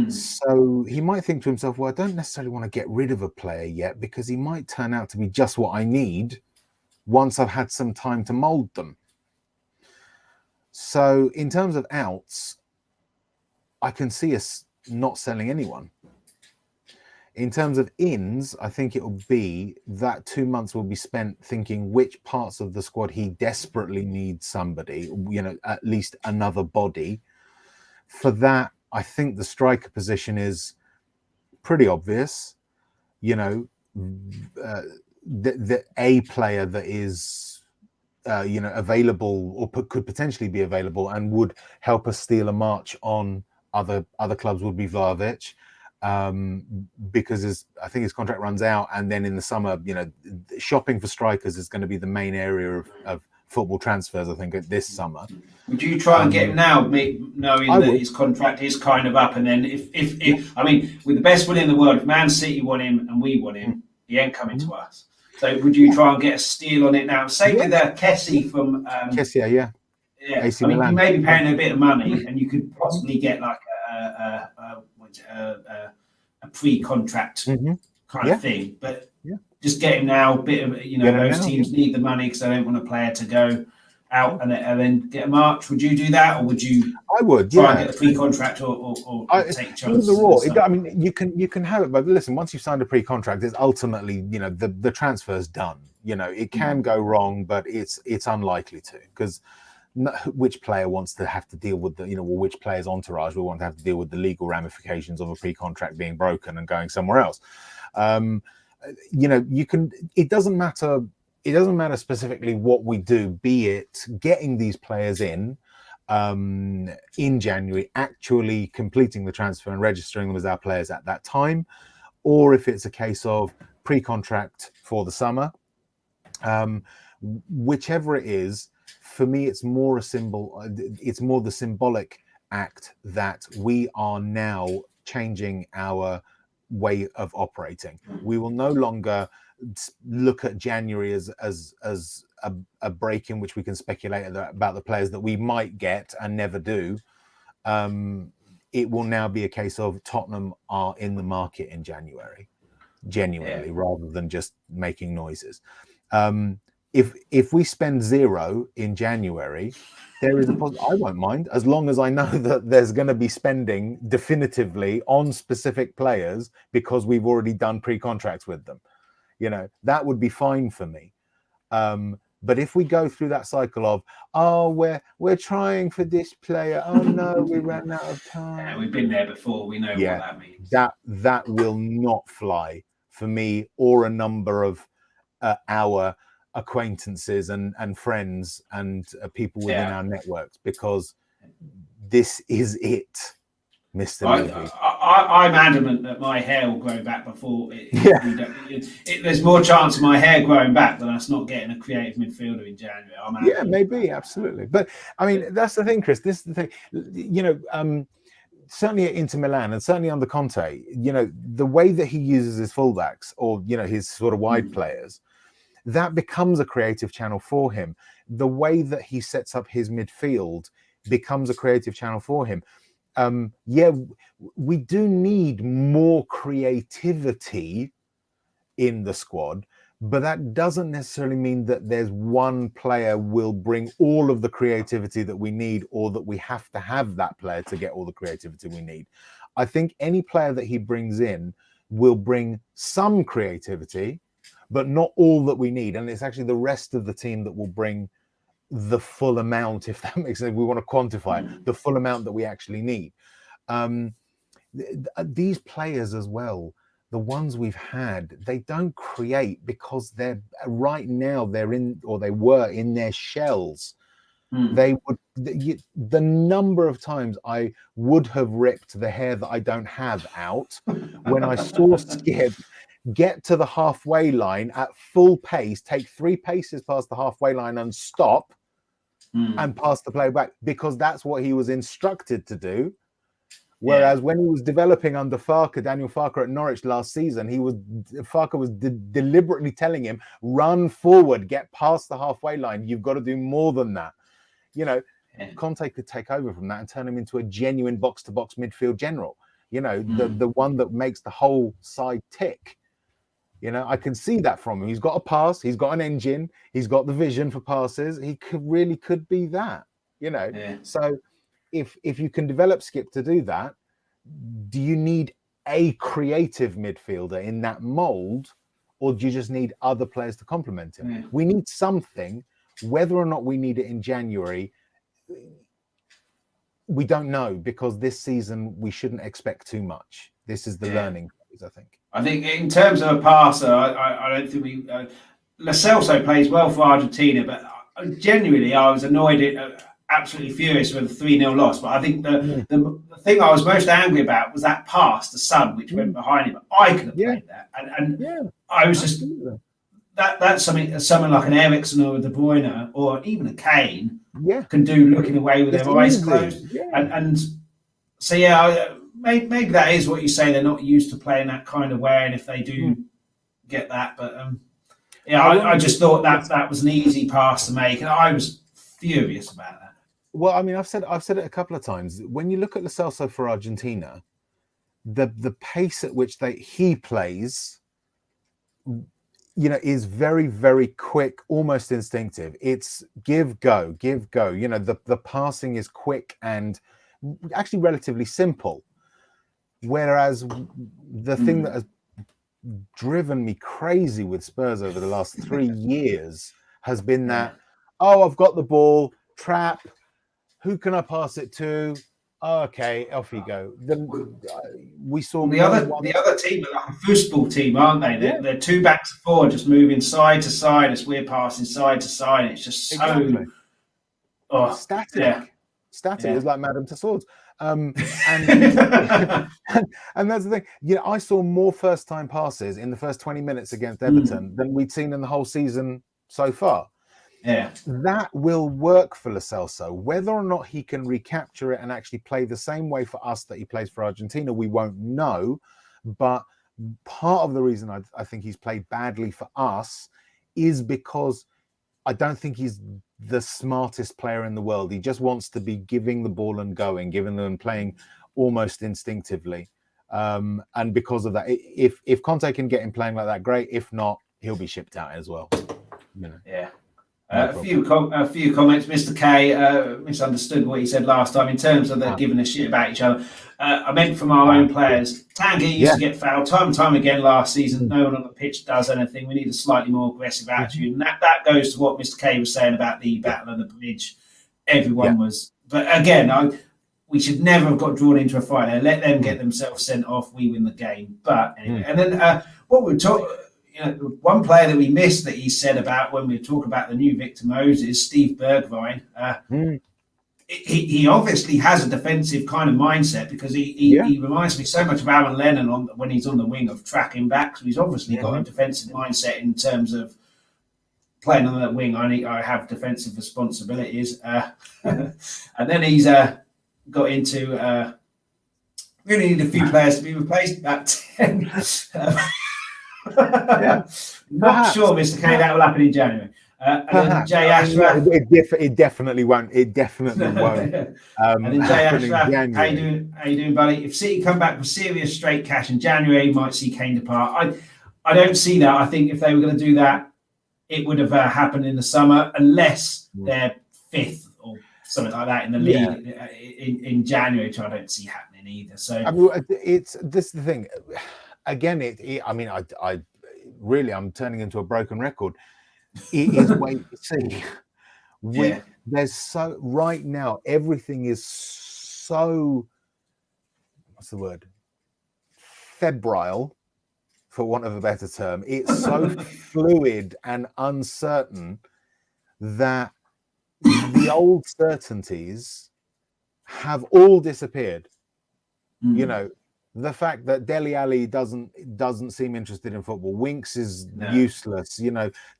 So he might think to himself, well, I don't necessarily want to get rid of a player yet because he might turn out to be just what I need once I've had some time to mold them. So in terms of outs, I can see us not selling anyone. In terms of ins, I think it will be that 2 months will be spent thinking which parts of the squad he desperately needs somebody, at least another body. For that, I think the striker position is pretty obvious. The a player that is, available or could potentially be available and would help us steal a march on other clubs would be Vlahovic, because I think his contract runs out, and then in the summer, shopping for strikers is going to be the main area of football transfers, I think, this summer.
Would you try and get him now, knowing that his contract is kind of up? And then if I mean, with the best will in the world, if Man City want him and we want him, he ain't coming to us. So would you try and get a steal on it now? Same with Kessie from
Kessie, yeah.
AC Milan. You may be paying a bit of money, and you could possibly get like a pre-contract kind of thing. But just get him now. A bit of those teams need the money because they don't want a player to go. out and then get a March? Would you do that, or would you?
I would,
try
yeah.
and get a pre-contract or take chances.
I mean, you can have it, but listen, once you've signed a pre-contract, it's ultimately, the transfer's done. It can go wrong, but it's unlikely to, because which player wants to have to deal with which player's entourage will want to have to deal with the legal ramifications of a pre-contract being broken and going somewhere else. It doesn't matter specifically what we do, be it getting these players in January, actually completing the transfer and registering them as our players at that time, or if it's a case of pre-contract for the summer. Whichever it is, for me, it's more a symbol. It's more the symbolic act that we are now changing our way of operating. We will no longer look at January as a break in which we can speculate about the players that we might get and never do. It will now be a case of Tottenham are in the market in January, genuinely, rather than just making noises. If we spend 0 in January, there is I won't mind, as long as I know that there's going to be spending definitively on specific players because we've already done pre-contracts with them. That would be fine for me. But if we go through that cycle of, we're trying for this player, oh no, we ran out of time.
Yeah, we've been there before. We know what that means.
That will not fly for me or a number of our acquaintances and friends and people within our networks, because this is it, Mr. Levy.
I'm adamant that my hair will grow back before there's more chance of my hair growing back than us not getting a creative midfielder in January.
Maybe, absolutely. But I mean, that's the thing, Chris. This is the thing. Certainly at Inter Milan and certainly under Conte, the way that he uses his fullbacks or his sort of wide players, that becomes a creative channel for him. The way that he sets up his midfield becomes a creative channel for him. We do need more creativity in the squad, but that doesn't necessarily mean that there's one player will bring all of the creativity that we need, or that we have to have that player to get all the creativity we need. I think any player that he brings in will bring some creativity, but not all that we need. And it's actually the rest of the team that will bring the full amount, if that makes sense. We want to quantify it, the full amount that we actually need. These players as well, the ones we've had, they don't create because they're they were in their shells. They would, the number of times I would have ripped the hair that I don't have out when I saw Skip get to the halfway line at full pace, take 3 paces past the halfway line and stop and pass the play back, because that's what he was instructed to do. Whereas when he was developing under Daniel Farke at Norwich last season, Farke was deliberately telling him, run forward, get past the halfway line. You've got to do more than that. Conte could take over from that and turn him into a genuine box-to-box midfield general. The one that makes the whole side tick. I can see that from him. He's got a pass. He's got an engine. He's got the vision for passes. He could be that. So if you can develop Skip to do that, do you need a creative midfielder in that mold, or do you just need other players to complement him? We need something. Whether or not we need it in January, we don't know, because this season we shouldn't expect too much. This is the learning phase, I think.
I think in terms of a passer, I don't think we. Lo Celso plays well for Argentina, but genuinely I was annoyed, absolutely furious with the 3-0 loss. But I think the thing I was most angry about was that pass to Son, which went behind him. I could have played that, and I was just that's something someone like an Eriksen or a De Bruyne or even a Kane can do, looking away with their eyes closed. And so maybe that is what you say. They're not used to playing that kind of way, and if they do get that, but I just thought that was an easy pass to make, and I was furious about that.
Well, I mean, I've said it a couple of times. When you look at Lo Celso for Argentina, the pace at which he plays is very, very quick, almost instinctive. It's give, go. The passing is quick and actually relatively simple. Whereas the thing that has driven me crazy with Spurs over the last 3 years has been that, I've got the ball, trap, who can I pass it to? Oh, okay, off you go. Then we saw
the other team are like a football team, aren't they? They're two backs and four, just moving side to side as we're passing side to side. It's just so
static. It's like Madame Tussauds. And that's the thing. I saw more first-time passes in the first 20 minutes against Everton than we'd seen in the whole season so far.
Yeah,
that will work for Lo Celso. Whether or not he can recapture it and actually play the same way for us that he plays for Argentina, we won't know. But part of the reason I think he's played badly for us is because I don't think he's the smartest player in the world. He just wants to be giving the ball and going, giving them and playing almost instinctively. And because of that, if Conte can get him playing like that, great. If not, he'll be shipped out as well.
Yeah. A few comments. Mr. K misunderstood what he said last time in terms of giving a shit about each other. I meant from our own players. Tanguy used to get fouled time and time again last season. No one on the pitch does anything. We need a slightly more aggressive attitude. And that goes to what Mr. K was saying about the battle of the bridge. Everyone was. But again, we should never have got drawn into a fight there. Let them get themselves sent off. We win the game. But anyway, and then what we're talking... one player that we missed that he said about when we talk about the new Victor Moses, Steve Bergwijn. He obviously has a defensive kind of mindset because he reminds me so much of Alan Lennon when he's on the wing of tracking back. So he's obviously got a defensive mindset in terms of playing on that wing. I have defensive responsibilities, and then he's got into really need a few players to be replaced at 10. Not sure, Mr. K, that will happen in January. And then Jay Ashraf.
It definitely won't. It definitely won't.
And then Jay Ashraf, how you doing, buddy? If City come back with serious straight cash in January, you might see Kane depart. I don't see that. I think if they were going to do that, it would have happened in the summer, unless they're fifth or something like that in the league in January, which I don't see happening either. So
this is the thing. Again, I'm turning into a broken record. It is wait to see. There's right now, everything is so, what's the word? Febrile, for want of a better term. It's so fluid and uncertain that the old certainties have all disappeared. The fact that Dele Alli doesn't seem interested in football, Winks is useless.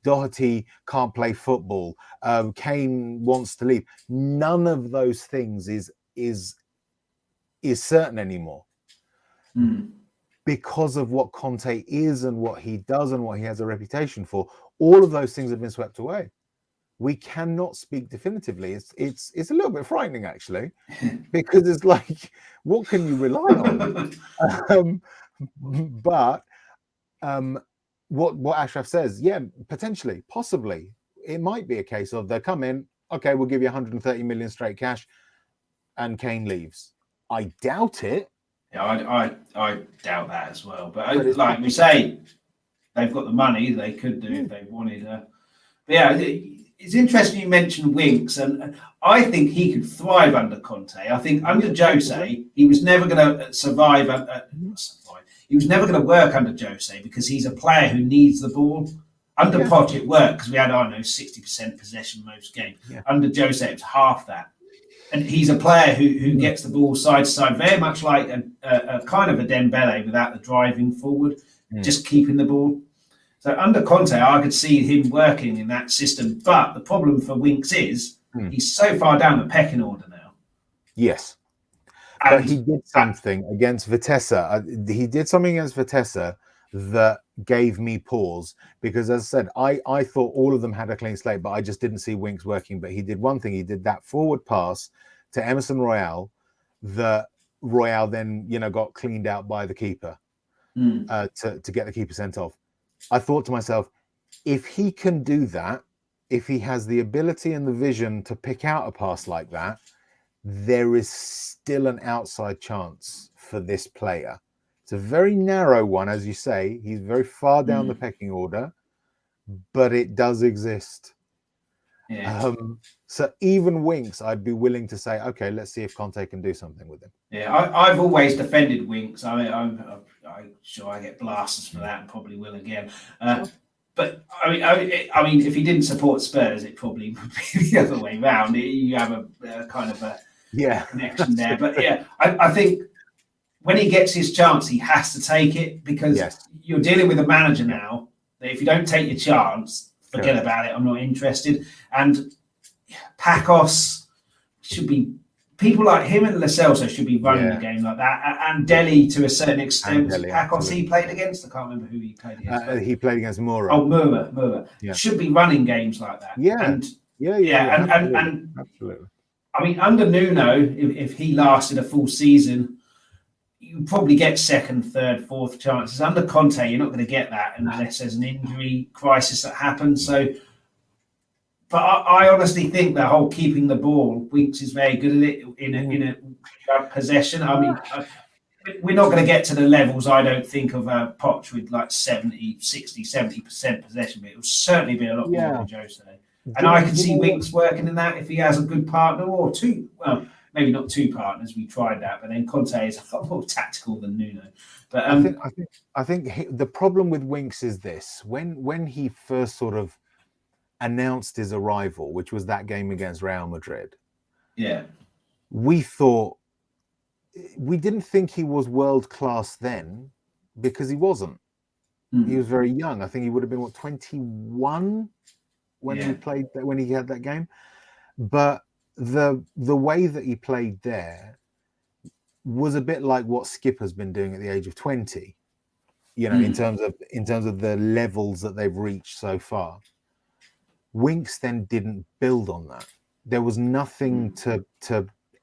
Doherty can't play football. Kane wants to leave. None of those things is certain anymore because of what Conte is and what he does and what he has a reputation for. All of those things have been swept away. We cannot speak definitively. It's a little bit frightening, actually, because it's like, what can you rely on? But what Ashraf says, potentially, possibly, it might be a case of they come in, okay, we'll give you 130 million straight cash, and Kane leaves. I doubt it.
Yeah, I doubt that as well. But like we say, they've got the money. They could do if they wanted. It's interesting you mentioned Winks, and I think he could thrive under Conte. I think under Jose, he was never going to survive. He was never going to work under Jose because he's a player who needs the ball. Under Poch, it worked because we had, 60% possession most games. Yeah. Under Jose, it was half that. And he's a player who gets the ball side to side, very much like a kind of a Dembele without the driving forward, just keeping the ball. So under Conte, I could see him working in that system. But the problem for Winks is he's so far down the pecking order now.
Yes. But he did something against Vitesse. He did something against Vitesse that gave me pause. Because as I said, I thought all of them had a clean slate, but I just didn't see Winks working. But he did one thing. He did that forward pass to Emerson Royale that Royale then, got cleaned out by the keeper to get the keeper sent off. I thought to myself, if he can do that, if he has the ability and the vision to pick out a pass like that, there is still an outside chance for this player. It's a very narrow one, as you say. He's very far down the pecking order, but it does exist.
Yeah.
So even Winks, I'd be willing to say, okay, let's see if Conte can do something with him.
Yeah, I've always defended Winks. I mean, I'm sure I get blasters for that and probably will again. But I mean, if he didn't support Spurs, it probably would be the other way round. You have a kind of a connection there. But yeah, I think when he gets his chance, he has to take it, because you're dealing with a manager now that if you don't take your chance, forget about it. I'm not interested. And Pacos should be, people like him and Lo Celso should be running the game like that. And Delhi to a certain extent.
Delhi,
Pacos he played against. I can't remember who he played against.
He played against Moura.
Oh, Moura. Yeah. Should be running games like that.
And absolutely.
I mean, under Nuno, if he lasted a full season, you probably get second, third, fourth chances. Under Conte, you're not going to get that unless there's an injury crisis that happens. So, but I honestly think the whole keeping the ball, Winks is very good at it in a possession. I mean, we're not going to get to the levels, I don't think, of Poch with like 70% possession, but it will certainly be a lot more than Jose. And I can see Winks working in that if he has a good partner or two. Well, maybe not two partners. We tried that, but then Conte is a lot more tactical than Nuno. But
I think the problem with Winks is this: when he first sort of announced his arrival, which was that game against Real Madrid, we didn't think he was world class then, because he wasn't. He was very young. I think he would have been 21 when he played when he had that game. But the way that he played there was a bit like what Skipper's been doing at the age of 20, in terms of the levels that they've reached so far. Winks then didn't build on that. There was nothing to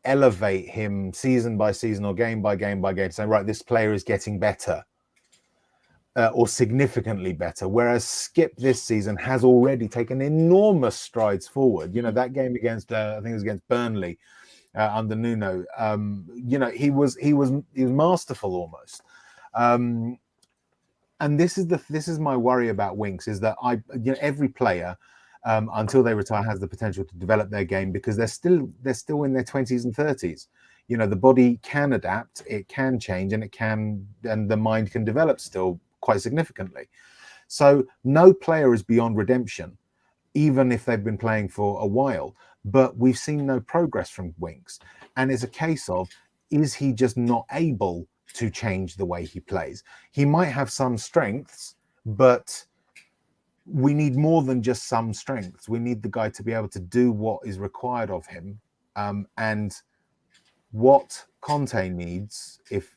elevate him season by season or game by game by game, saying, right, this player is getting better or significantly better. Whereas Skip this season has already taken enormous strides forward. That game against, I think it was against Burnley under Nuno. He was masterful almost. And this is my worry about Winks, is that every player until they retire has the potential to develop their game, because they're still in their 20s and 30s. The body can adapt, it can change, and the mind can develop still quite significantly. So no player is beyond redemption, even if they've been playing for a while. But we've seen no progress from Winks, and it's a case of, is he just not able to change the way he plays? He might have some strengths, but we need more than just some strengths. We need the guy to be able to do what is required of him. And what Conte needs, if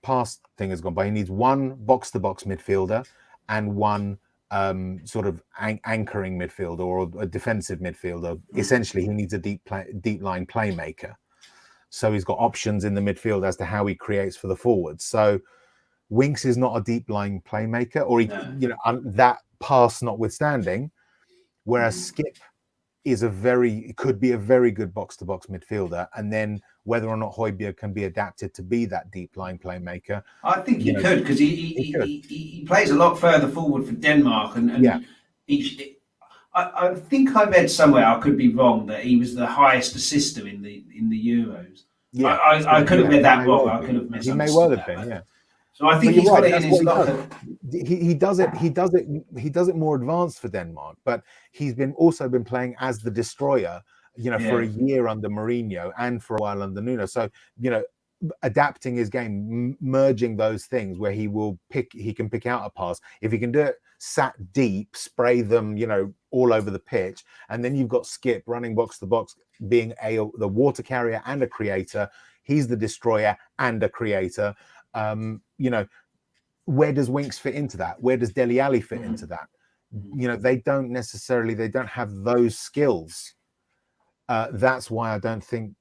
past thing has gone by, he needs one box-to-box midfielder and one sort of anchoring midfielder or a defensive midfielder. Essentially, he needs a deep line playmaker. So he's got options in the midfield as to how he creates for the forwards. So Winks is not a deep line playmaker, or that pass notwithstanding. Whereas Skip is could be a very good box-to-box midfielder, and then whether or not Hojberg can be adapted to be that deep line playmaker,
I think he could, because he plays a lot further forward for Denmark, and I think I read somewhere, I could be wrong, that he was the highest assister in the Euros. I could have read that wrong. I could have misunderstood.
He may well have been, yeah.
So I think he's got it in his locker.
He does it more advanced for Denmark, but he's also been playing as the destroyer, for a year under Mourinho and for a while under Nuno. So, adapting his game, merging those things where he can pick out a pass. If he can do it sat deep, spray them, all over the pitch, and then you've got Skip running box to box, being the water carrier and a creator. He's the destroyer and a creator. Where does Winks fit into that? Where does Dele Alli fit into that? They don't have those skills. That's why I don't think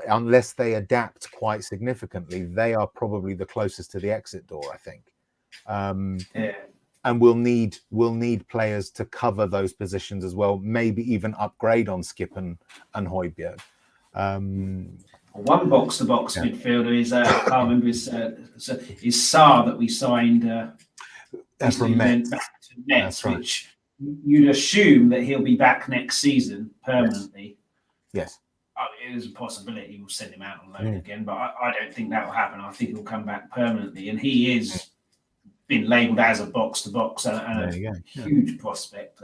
unless they adapt quite significantly, they are probably the closest to the exit door, I think. and we'll need players to cover those positions as well. Maybe even upgrade on Skip and Hojberg.
One box-to-box midfielder is I can't remember is Sarr that we signed
From Metz.
back to Metz,
Right.
which you'd assume that he'll be back next season permanently.
Yes.
There's a possibility we'll send him out on loan again, but I don't think that will happen. I think he'll come back permanently, and he is been labelled as a box-to-box and a huge prospect.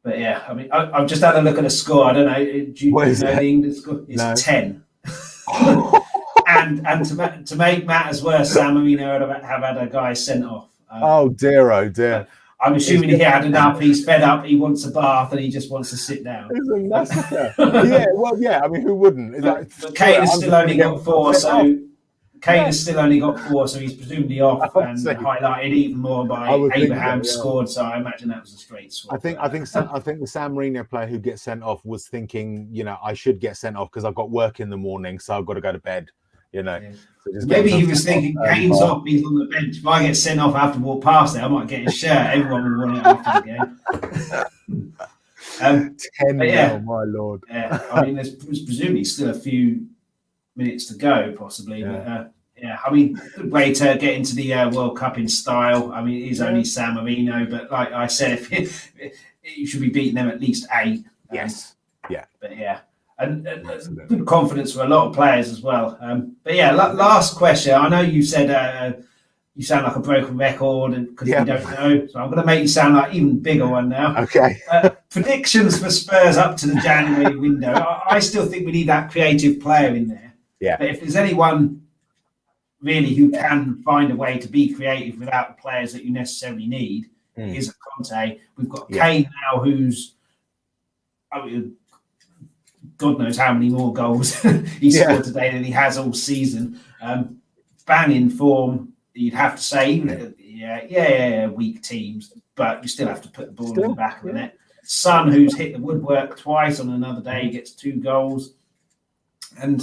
But yeah, I mean, I've just had a look at the score. I don't know. Do you know the English score? It's 10. and to make matters worse, San Marino have had a guy sent off.
Oh dear.
I'm assuming he had enough. He's fed up. He wants a bath, and he just wants to sit down.
It's a massacre. I mean, who wouldn't?
But Kane has still only got 4, so he's presumably off, and highlighted even more by Abraham scored. So I imagine that was a straight swap.
I think the San Marino player who gets sent off was thinking, I should get sent off because I've got work in the morning, so I've got to go to bed. So
maybe he was thinking Kane's off, he's on the bench. If I get sent off, I have to walk past it. I might get his shirt. Everyone will want it after the game.
10 my lord.
I mean, there's presumably still a few minutes to go, possibly. But I mean, good way to get into the World Cup in style. I mean, it is only San Marino, but like I said, if you should be beating them at least 8.
Yes.
But and good confidence for a lot of players as well. But last question. I know you said you sound like a broken record because you don't know. So I'm going to make you sound like even bigger one now.
Okay.
Predictions for Spurs up to the January window. I still think we need that creative player in there.
Yeah.
But if there's anyone really who can find a way to be creative without the players that you necessarily need, it is a Conte. We've got Kane now, who's God knows how many more goals he scored today than he has all season. Banging form, you'd have to say. Weak teams, but you still have to put the ball in the back of the net. Son, who's hit the woodwork twice on another day, gets 2 goals. And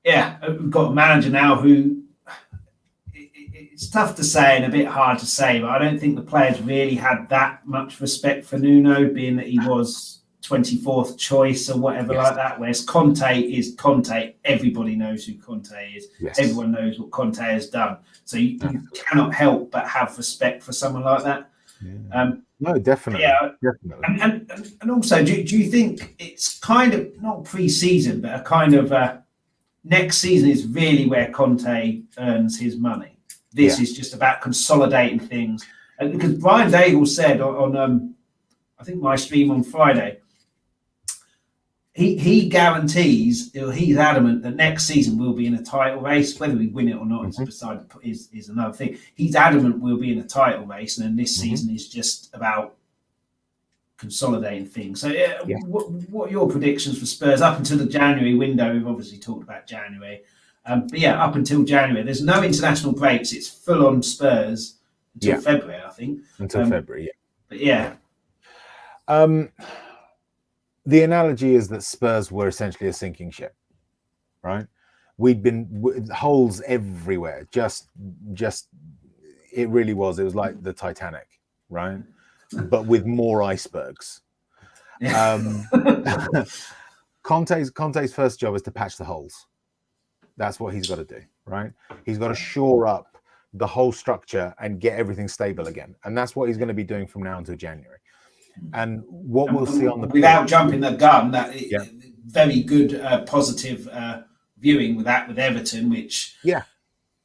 we've got a manager now who it's tough to say and a bit hard to say, but I don't think the players really had that much respect for Nuno, being that he was 24th choice or whatever like that, whereas Conte is Conte. Everybody knows who Conte is. Everyone knows what Conte has done. So you cannot help but have respect for someone like that.
No, definitely.
Definitely. And also, do you think it's kind of not pre-season, but a kind of next season is really where Conte earns his money? This is just about consolidating things. And because Brian Daigle said on I think my stream on Friday, he guarantees, he's adamant that next season we'll be in a title race. Whether we win it or not is another thing. He's adamant we'll be in a title race, and then this season is just about consolidating things. So what are your predictions for Spurs up until the January window? We've obviously talked about January. But up until January, there's no international breaks. It's full on Spurs until February, I think.
Until February,
But
the analogy is that Spurs were essentially a sinking ship, right? We'd been holes everywhere. Just it really was. It was like the Titanic, right? But with more icebergs. Conte's first job is to patch the holes. That's what he's got to do, right? He's got to shore up the whole structure and get everything stable again. And that's what he's going to be doing from now until January. And what we'll see on the
without jumping the gun, that very good positive viewing with Everton, which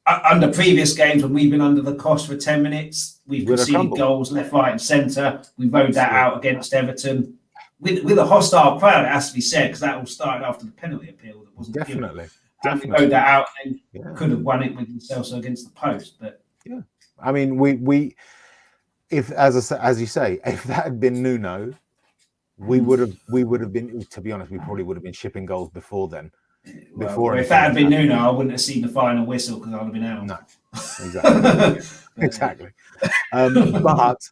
under previous games when we've been under the cost for 10 minutes, we've conceded goals left, right, and centre. We rode that out against Everton with a hostile crowd. It has to be said, because that all started after the penalty appeal that wasn't
definitely.
We rode that out and could have won it with themselves against the post. But
I mean, we if as you say, if that had been Nuno, we would have been. To be honest, we probably would have been shipping goals before then.
If that had been Nuno, I wouldn't have seen the final whistle because I'd have been out.
No, exactly. But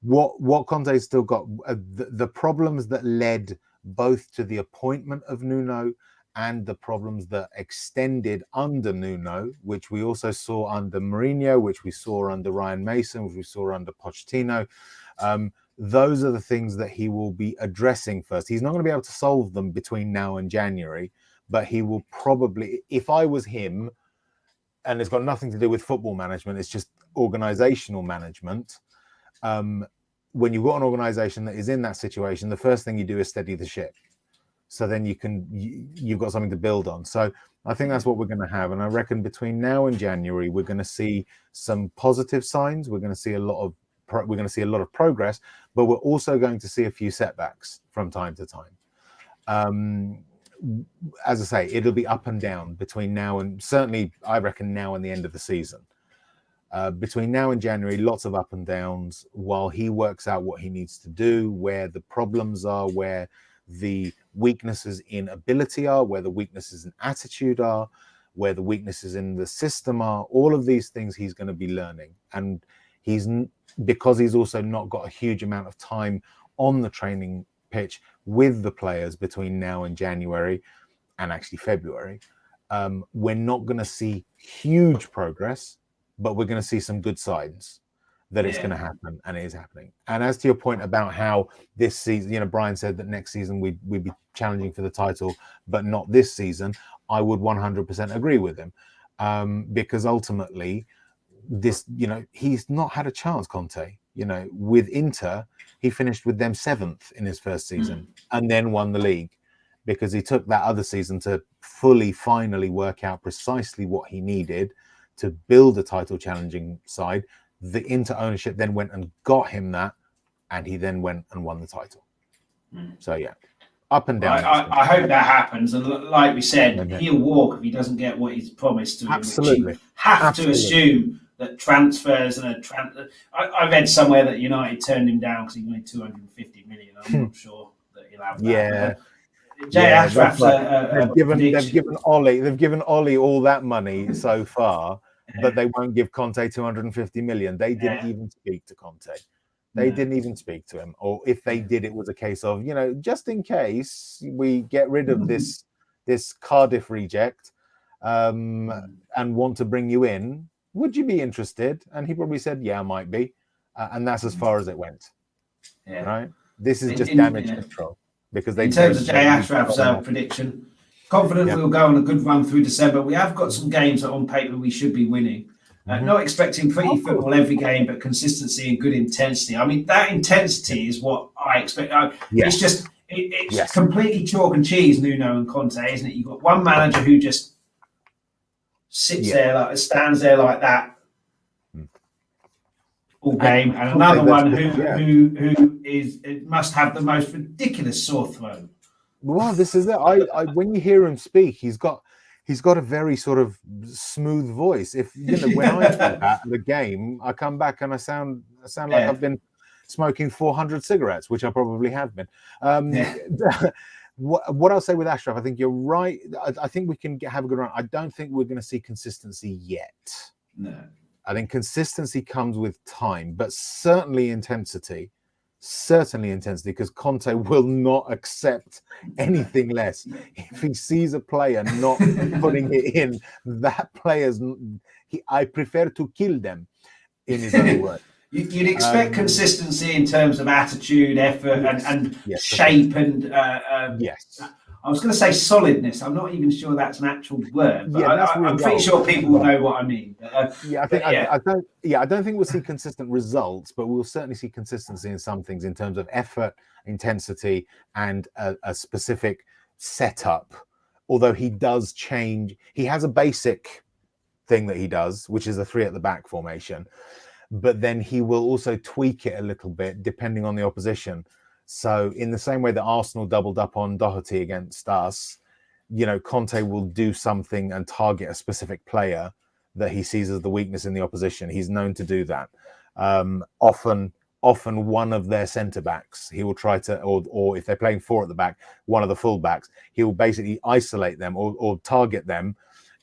what Conte's still got, the problems that led both to the appointment of Nuno and the problems that extended under Nuno, which we also saw under Mourinho, which we saw under Ryan Mason, which we saw under Pochettino. Those are the things that he will be addressing first. He's not going to be able to solve them between now and January, but he will probably, if I was him, and it's got nothing to do with football management, it's just organizational management. When you've got an organization that is in that situation, the first thing you do is steady the ship. So then you've got something to build on. So I think that's what we're going to have. And I reckon between now and January, we're going to see some positive signs. We're going to see a lot of progress, but we're also going to see a few setbacks from time to time. As I say, it'll be up and down between now and certainly, I reckon, now and the end of the season. Between now and January, lots of up and downs while he works out what he needs to do, where the problems are, where the weaknesses in ability are, where the weaknesses in attitude are, where the weaknesses in the system are. All of these things he's going to be learning. And because he's also not got a huge amount of time on the training pitch with the players between now and January and actually February, we're not going to see huge progress, but we're going to see some good signs that it's going to happen, and it is happening. And as to your point about how this season, Brian said that next season we'd be challenging for the title, but not this season. I would 100% agree with him, because ultimately, this, he's not had a chance. Conte, with Inter, he finished with them 7th in his first season, and then won the league, because he took that other season to finally work out precisely what he needed to build a title challenging side. The Inter ownership then went and got him that, and he then went and won the title. So yeah, up and down.
I hope that happens, and like we said, he'll walk if he doesn't get what he's promised to him.
Absolutely,
have to assume that transfers and I read somewhere that United turned him down because he wanted 250 million. I'm not sure that he'll have that.
They've given Ollie all that money so far. But they won't give Conte 250 million. They didn't even speak to Conte. They didn't even speak to him. Or if they did, it was a case of, just in case we get rid of this Cardiff reject and want to bring you in, would you be interested? And he probably said, yeah, I might be. And that's as far as it went. Yeah. Right? This is just damage control. Because in
terms of Jay Ashraf's prediction, confident we'll go on a good run through December. We have got some games that on paper we should be winning. Not expecting pretty football every game, but consistency and good intensity. I mean, that intensity is what I expect. It's completely chalk and cheese, Nuno and Conte, isn't it? You've got one manager who just stands there like that all game, and another one who must have the most ridiculous sore throat.
Well, this is it. I when you hear him speak, he's got a very sort of smooth voice. If when I do that at the game, I come back and I sound like I've been smoking 400 cigarettes, which I probably have been. What I'll say with Ashraf, I think you're right. I think we can have a good run. I don't think we're going to see consistency yet.
No,
I think consistency comes with time, but certainly intensity. Certainly intensity, because Conte will not accept anything less. If he sees a player not putting it in, that player's. I prefer to kill them, in his own words.
You'd expect consistency in terms of attitude, effort, and shape, and
yes.
I was going to say solidness. I'm not even sure that's an actual word, but I'm pretty sure people will know what I mean.
I don't think we'll see consistent results, but we'll certainly see consistency in some things in terms of effort, intensity, and a specific setup. Although he does change, he has a basic thing that he does, which is a 3 at the back formation, but then he will also tweak it a little bit depending on the opposition. So in the same way that Arsenal doubled up on Doherty against us, Conte will do something and target a specific player that he sees as the weakness in the opposition. He's known to do that. Often one of their centre backs, he will try to, or if they're playing 4 at the back, one of the full backs, he will basically isolate them or target them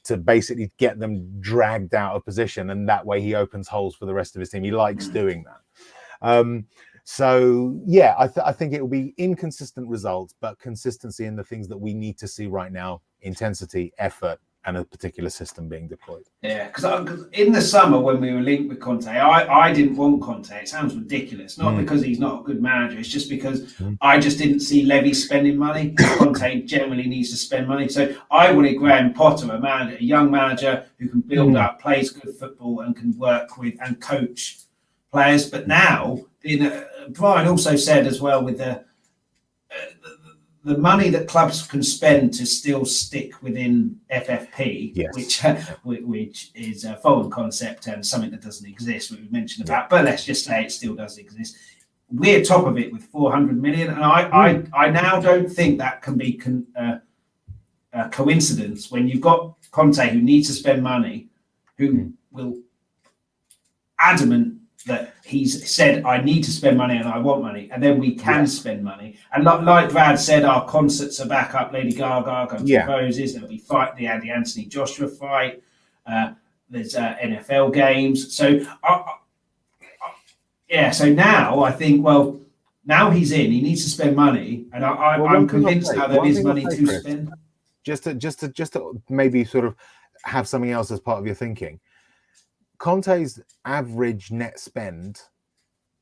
to basically get them dragged out of position. And that way he opens holes for the rest of his team. He likes doing that. So, I think it will be inconsistent results, but consistency in the things that we need to see right now intensity, effort, and a particular system being deployed.
Yeah, because in the summer when we were linked with Conte, I didn't want Conte. It sounds ridiculous, not because he's not a good manager. It's just because I just didn't see Levy spending money. Conte generally needs to spend money, so I wanted Graham Potter, a young manager who can build up, plays good football, and can work with and coach players. But now, Brian also said as well with the money that clubs can spend to still stick within FFP, which is a foreign concept and something that doesn't exist, we mentioned about, but let's just say it still does exist. We're top of it with 400 million, and I now don't think that can be a coincidence when you've got Conte who needs to spend money, who will adamant that he's said, I need to spend money and I want money, and then we can spend money. And like Brad said, our concerts are back up. Lady Gaga comes to Roses. There'll be the Anthony Joshua fight. There's NFL games. So, so now I think, well, now he's in. He needs to spend money, and I'm convinced now there is money to spend.
Just to maybe sort of have something else as part of your thinking. Conte's average net spend,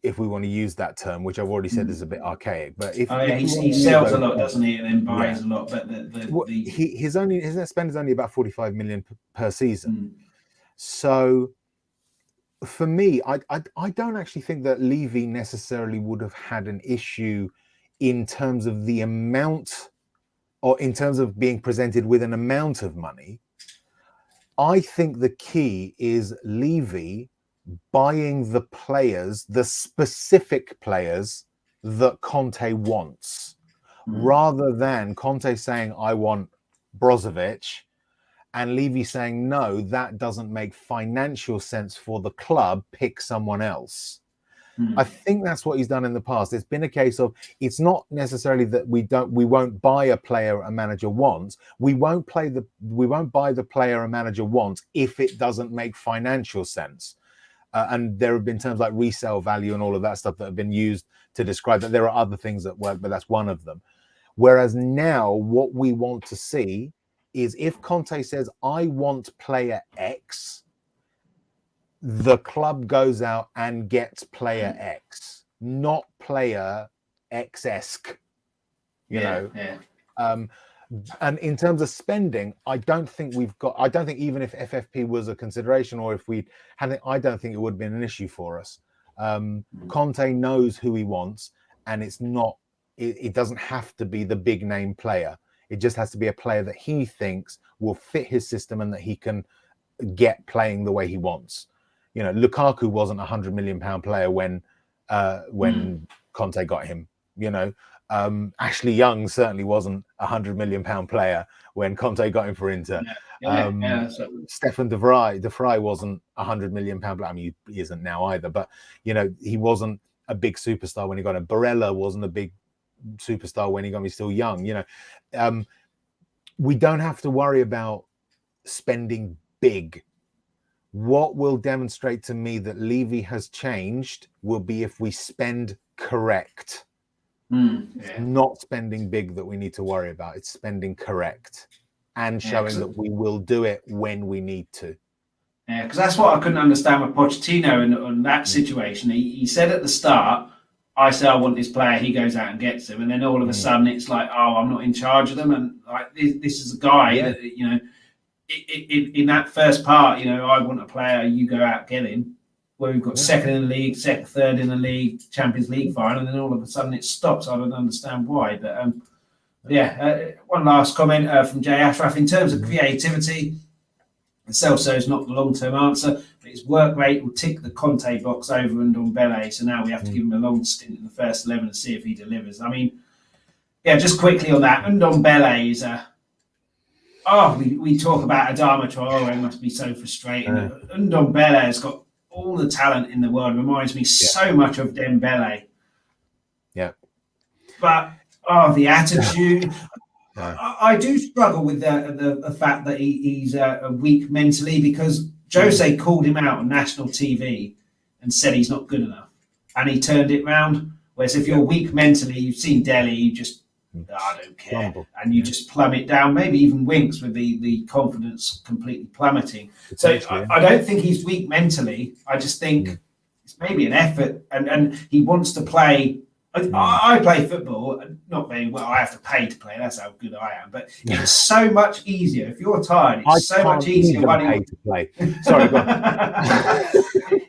if we want to use that term, which I've already said is a bit archaic, but if
he sells a lot, doesn't he, and then buys a lot. But
his net spend is only about 45 million per season. So for me, I don't actually think that Levy necessarily would have had an issue in terms of the amount, or in terms of being presented with an amount of money. I think the key is Levy buying the players, the specific players that Conte wants, rather than Conte saying, I want Brozovic, and Levy saying, no, that doesn't make financial sense for the club, pick someone else. I think that's what he's done in the past. It's been a case of, it's not necessarily that we won't buy a player a manager wants. We won't buy the player a manager wants if it doesn't make financial sense. And there have been terms like resale value and all of that stuff that have been used to describe that. There are other things that work, but that's one of them. Whereas now what we want to see is if Conte says, I want player X, the club goes out and gets player X, not player X-esque, you know. And in terms of spending, I don't think even if FFP was a consideration, or if we had it, I don't think it would have been an issue for us. Conte knows who he wants, and it doesn't have to be the big name player. It just has to be a player that he thinks will fit his system and that he can get playing the way he wants. You know, Lukaku wasn't a £100 million player when Conte got him. You know, Ashley Young certainly wasn't a £100 million player when Conte got him for Inter. Stefan de Vrij wasn't a £100 million player. I mean, he isn't now either. But you know, he wasn't a big superstar when he got him. Barella wasn't a big superstar when he got him. He's still young. You know, we don't have to worry about spending big. What will demonstrate to me that Levy has changed will be if we spend correct. It's not spending big that we need to worry about. It's spending correct and showing that we will do it when we need to.
Yeah, because that's what I couldn't understand with Pochettino in that situation. He said at the start, I say I want this player, he goes out and gets him, and then all of a sudden it's like, oh, I'm not in charge of them, and like this is a guy that, you know, in that first part, you know, I want a player, you go out get him. Where we've got second in the league, third in the league, Champions League final, and then all of a sudden it stops. I don't understand why. But one last comment from Jay Ashraf. In terms of creativity, Celso is not the long-term answer, but his work rate will tick the Conte box over Ndombele. So now we have to give him a long stint in the first 11 to see if he delivers. I mean, just quickly on that, Ndombele is we talk about Adama Traore, must be so frustrating. Ndombele has got all the talent in the world. Reminds me so much of Dembele. Yeah. But the attitude. I do struggle with the fact that he's weak mentally, because Jose called him out on national TV and said he's not good enough, and he turned it round. Whereas if you're weak mentally, you've seen Delhi, you just I don't care.
Crumble.
And you just plummet down, maybe even Winks with the confidence completely plummeting. So I don't think he's weak mentally. I just think it's maybe an effort, and he wants to play. I play football, not very well. I have to pay to play. That's how good I am. But it's so much easier if you're tired. It's so much easier when
pay to play. Sorry, go on.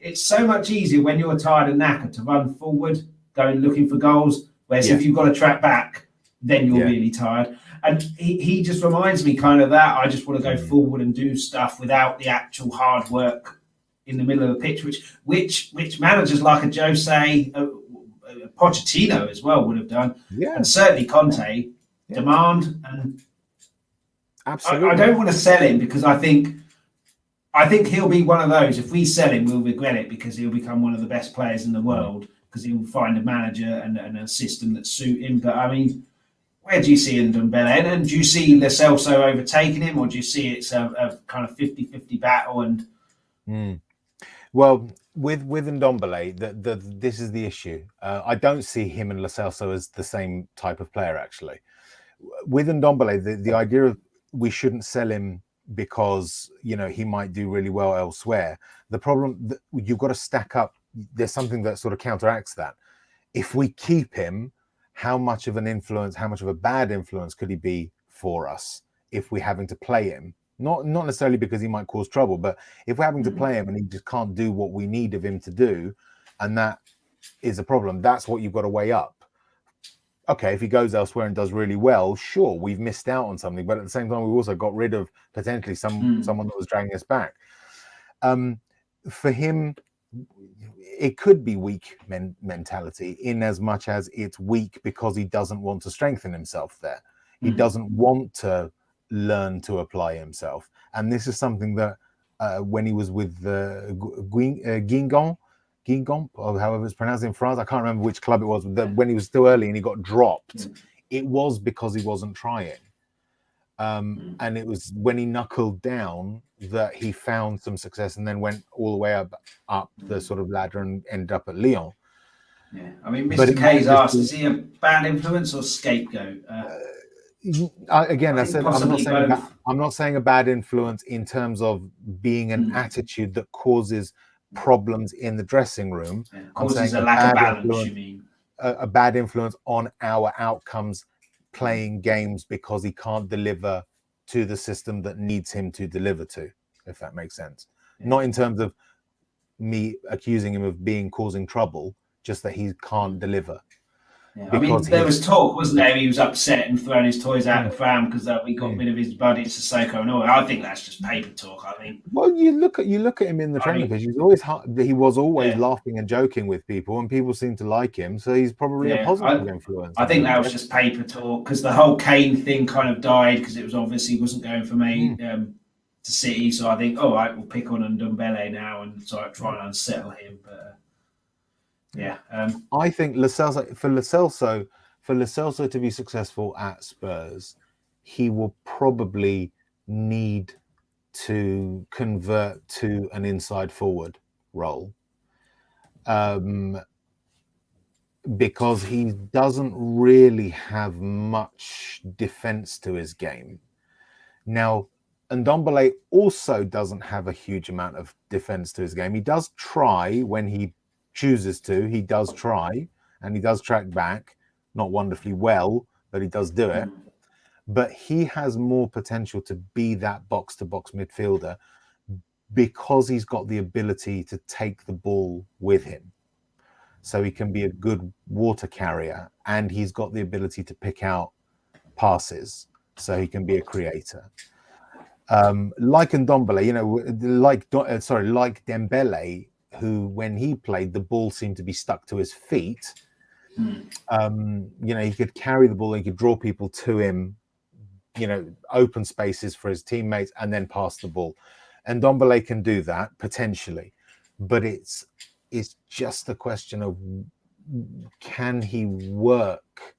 It's so much easier when you're tired and knackered to run forward, going looking for goals. Whereas if you've got to track back, then you're really tired. And he just reminds me kind of that. I just want to go forward and do stuff without the actual hard work in the middle of the pitch, which managers like a Jose, Pochettino as well would have done, and certainly Conte demand. And
absolutely,
I don't want to sell him because I think he'll be one of those. If we sell him, we'll regret it because he'll become one of the best players in the world because he'll find a manager and a system that suit him. But I mean, where do you see Ndombele? And do you see Lo Celso overtaking him, or do you see it's a kind of 50-50 battle? And
well, with Ndombele, this is the issue. I don't see him and Lo Celso as the same type of player, actually. With Ndombele, the idea of we shouldn't sell him because, he might do really well elsewhere. The problem, you've got to stack up. There's something that sort of counteracts that. If we keep him, how much of a bad influence could he be for us if we're having to play him? Not necessarily because he might cause trouble, but if we're having to play him and he just can't do what we need of him to do, and that is a problem, that's what you've got to weigh up. Okay, if he goes elsewhere and does really well, sure, we've missed out on something, but at the same time, we've also got rid of potentially someone that was dragging us back. For him, it could be weak mentality in as much as it's weak because he doesn't want to strengthen himself there. He doesn't want to learn to apply himself. And this is something that when he was with Guingamp, or however it's pronounced in France, I can't remember which club it was, when he was still early and he got dropped, it was because he wasn't trying. And it was when he knuckled down that he found some success and then went all the way up the sort of ladder and ended up at Lyon.
Yeah, I mean, Mr. K's asked, is he a bad influence or scapegoat?
Again, I said I'm not saying a bad influence in terms of being an attitude that causes problems in the dressing room.
Causes a lack of balance, you mean?
A bad influence on our outcomes playing games because he can't deliver to the system that needs him to deliver to, if that makes sense. Not in terms of me accusing him of causing trouble, just that he can't deliver.
Yeah, I mean, there was talk, wasn't there? He was upset and throwing his toys out the pram because we got rid of his buddy Sissoko and all. I think that's just paper talk. I think.
Well, you look at him in the training pitch. He was always laughing and joking with people, and people seem to like him. So he's probably a positive influence.
I think that was just paper talk because the whole Kane thing kind of died because it was obviously wasn't going for me to City. So I think, all right, we'll pick on Ndombele now and try and unsettle him, but.
I think Lo Celso to be successful at Spurs, he will probably need to convert to an inside forward role, because he doesn't really have much defense to his game. Now, Ndombele also doesn't have a huge amount of defense to his game. He does try when he chooses to. He does try and he does track back, not wonderfully well, but he does do it. But he has more potential to be that box-to-box midfielder because he's got the ability to take the ball with him. So he can be a good water carrier and he's got the ability to pick out passes so he can be a creator. Like Ndombele, like Dembele, who, when he played, the ball seemed to be stuck to his feet. He could carry the ball, he could draw people to him, open spaces for his teammates and then pass the ball. And Ndombele can do that potentially, but it's just a question of can he work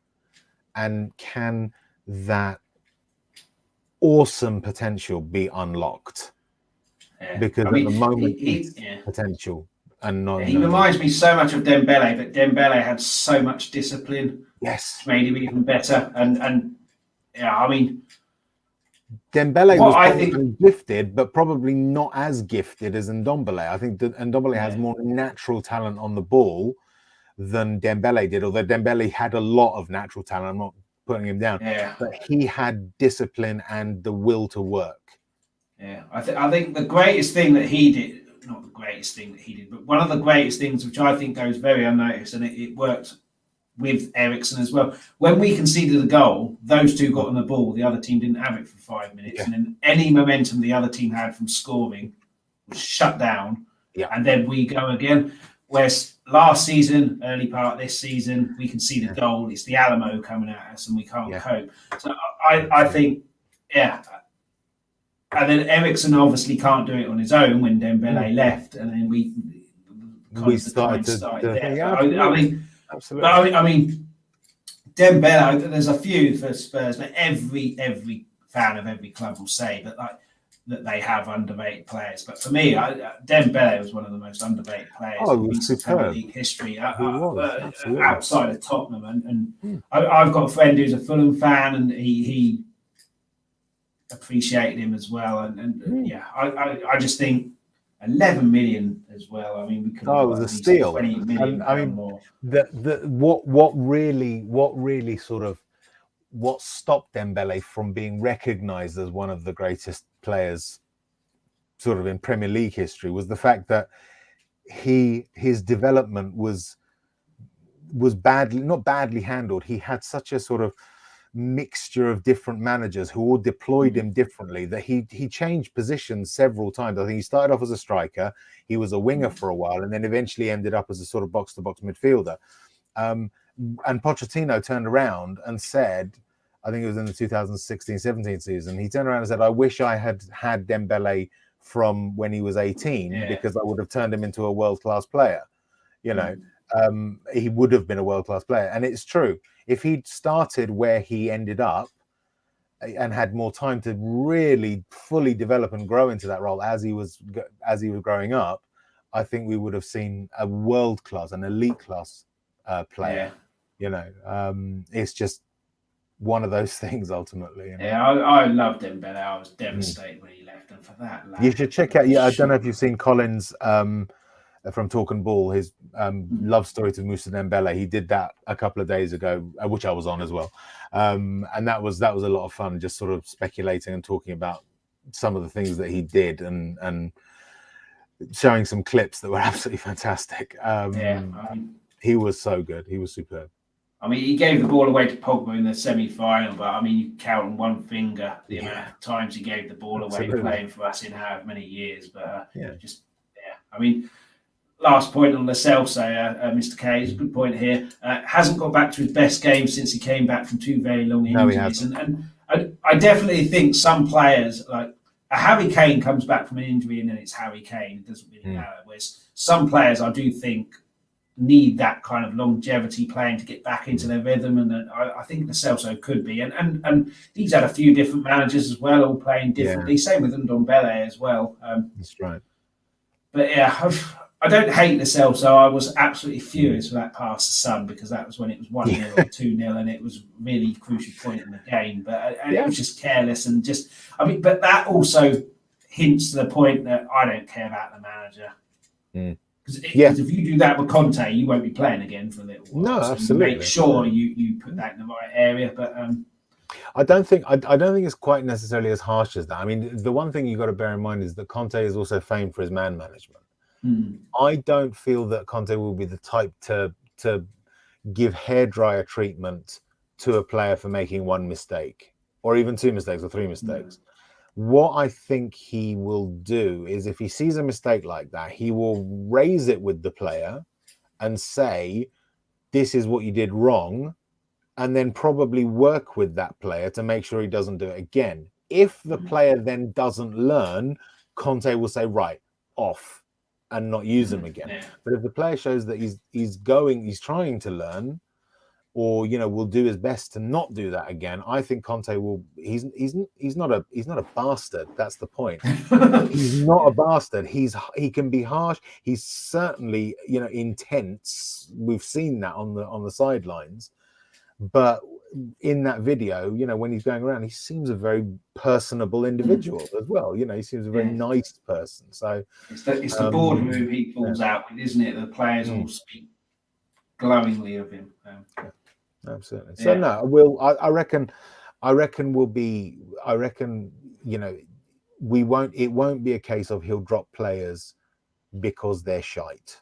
and can that awesome potential be unlocked? Because at the moment it's potential, and not.
He reminds me so much of Dembele, but Dembele had so much discipline.
Yes,
Which made him even better. And yeah, I mean,
Dembele was
I
probably
think
gifted, but probably not as gifted as Ndombele. I think that Ndombele has more natural talent on the ball than Dembele did, although Dembele had a lot of natural talent. I'm not putting him down, but he had discipline and the will to work.
Yeah, I think the greatest thing that he did, not the greatest thing that he did, but one of the greatest things which I think goes very unnoticed, and it worked with Eriksen as well. When we conceded a goal, those two got on the ball. The other team didn't have it for 5 minutes, and then any momentum the other team had from scoring was shut down. And then we go again. Whereas last season, early part of this season, we conceded a goal. It's the Alamo coming at us, and we can't cope. So I think, and then Eriksen obviously can't do it on his own when Dembele left, and then we started there. I mean, Dembele. There's a few for Spurs, but every fan of every club will say that they have underrated players. But for me, Dembele was one of the most underrated players in Premier League history outside of Tottenham. And I've got a friend who's a Fulham fan, and he appreciated him as well. And I just think 11 million as well. I mean, we could.
It was a steal.
20 million.
I mean,
more.
What really sort of what stopped Dembele from being recognised as one of the greatest players, sort of in Premier League history, was the fact that his development was not badly handled. He had such a sort of mixture of different managers who all deployed him differently that he changed positions several times. I think he started off as a striker, he was a winger for a while, and then eventually ended up as a sort of box-to-box midfielder. And Pochettino turned around and said, I think it was in the 2016-17 season, he turned around and said, I wish I had Dembele from when he was 18 because I would have turned him into a world-class player. You know, he would have been a world-class player. And it's true. If he'd started where he ended up and had more time to really fully develop and grow into that role as he was growing up, I think we would have seen a world-class, an elite-class player. You know, it's just one of those things ultimately. You know?
I loved Dembele. I was devastated when he left, and for that,
you should check out. I don't know if you've seen Collins from Talk and Ball, his love story to Moussa Dembele. He did that a couple of days ago, which I was on as well, and that was a lot of fun, just sort of speculating and talking about some of the things that he did and showing some clips that were absolutely fantastic. He was so good. He was superb.
I mean, he gave the ball away to Pogba in the semi-final, but I mean, you count on one finger the amount of times he gave the ball away playing for us in however many years. But I mean, last point on Lo Celso, Mr. K, is a good point here. Hasn't got back to his best game since he came back from 2 very long injuries. And I definitely think some players, like Harry Kane comes back from an injury and then it's Harry Kane. It doesn't really matter. Whereas some players, I do think, need that kind of longevity playing to get back into their rhythm, and I think Lo Celso could be. And he's had a few different managers as well, all playing differently. Same with Ndombele as well.
That's right.
But I don't hate Lo Celso. I was absolutely furious for that pass to Son, because that was when it was 1-0 or 2-0, and it was a really crucial point in the game. But it was just careless and just. I mean, but that also hints to the point that I don't care about the manager. Because if you do that with Conte, you won't be playing again for a little while.
No, absolutely.
Make sure you put that in the right area. But
I don't think it's quite necessarily as harsh as that. I mean, the one thing you've got to bear in mind is that Conte is also famed for his man management. I don't feel that Conte will be the type to give hairdryer treatment to a player for making one mistake, or even 2 mistakes or 3 mistakes. What I think he will do is, if he sees a mistake like that, he will raise it with the player and say, this is what you did wrong, and then probably work with that player to make sure he doesn't do it again. If the player then doesn't learn, Conte will say, right, off, and not use him again. But if the player shows that he's trying to learn, or will do his best to not do that again. I think Conte will. He's not a bastard. That's the point. He's not a bastard. He can be harsh. He's certainly intense. We've seen that on the sidelines, but in that video, when he's going around, he seems a very personable individual as well. He seems a very nice person. So
it's the boardroom he falls out with, isn't it? The players all speak glowingly of him.
Absolutely. So no, I reckon we'll be. I reckon we won't. It won't be a case of he'll drop players because they're shite.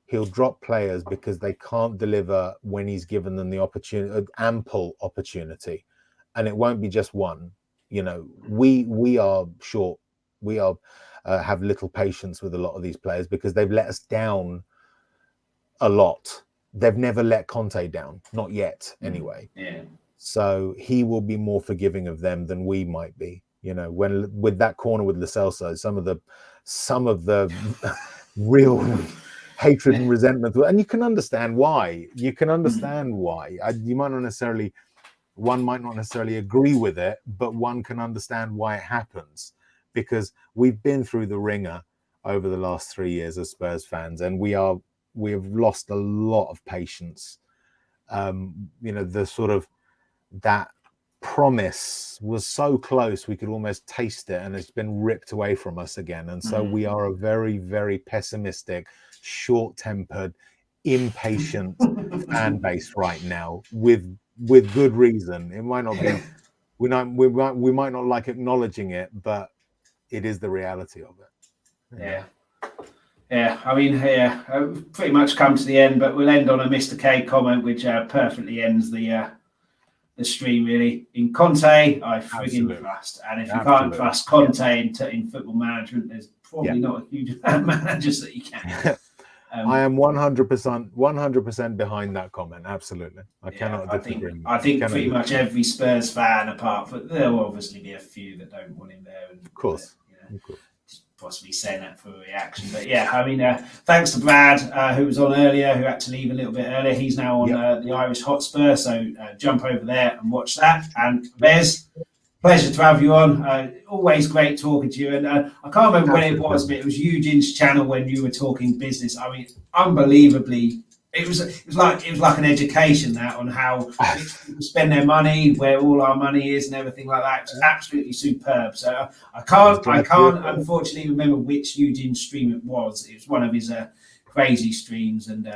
He'll drop players because they can't deliver when he's given them the opportunity, ample opportunity, and it won't be just one. We are short. We are have little patience with a lot of these players because they've let us down a lot. They've never let Conte down, not yet, anyway.
Yeah.
So he will be more forgiving of them than we might be. When with that corner with Lo Celso, some of the real hatred and resentment, and you can understand why. One might not necessarily agree with it, but one can understand why it happens, because we've been through the ringer over the last 3 years as Spurs fans, and we have lost a lot of patience. The sort of that promise was so close, we could almost taste it, and it's been ripped away from us again. And so we are a very, very pessimistic, short-tempered, impatient fan base right now, with good reason. It might not be, we might not like acknowledging it, but it is the reality of it.
Yeah, I mean, pretty much come to the end, but we'll end on a Mr. K comment, which perfectly ends the stream, really. In Conte, I frigging trust. And if you can't trust Conte in football management, there's probably not a huge amount of managers that you can.
I am 100% behind that comment. Absolutely. I cannot disagree.
I think pretty much every Spurs fan, apart from, there will obviously be a few that don't want him there. And,
of course.
Possibly saying that for a reaction, but I mean, thanks to Brad, who was on earlier, who had to leave a little bit earlier. He's now on the Irish Hotspur, so jump over there and watch that. And Bez, pleasure to have you on. Always great talking to you. And I can't remember when it was, but it was Eugene's channel when you were talking business. I mean, unbelievably. It was like an education that on how people spend their money, where all our money is, and everything like that. It's absolutely superb. So I can't unfortunately remember which Eugene stream it was. It was one of his crazy streams, and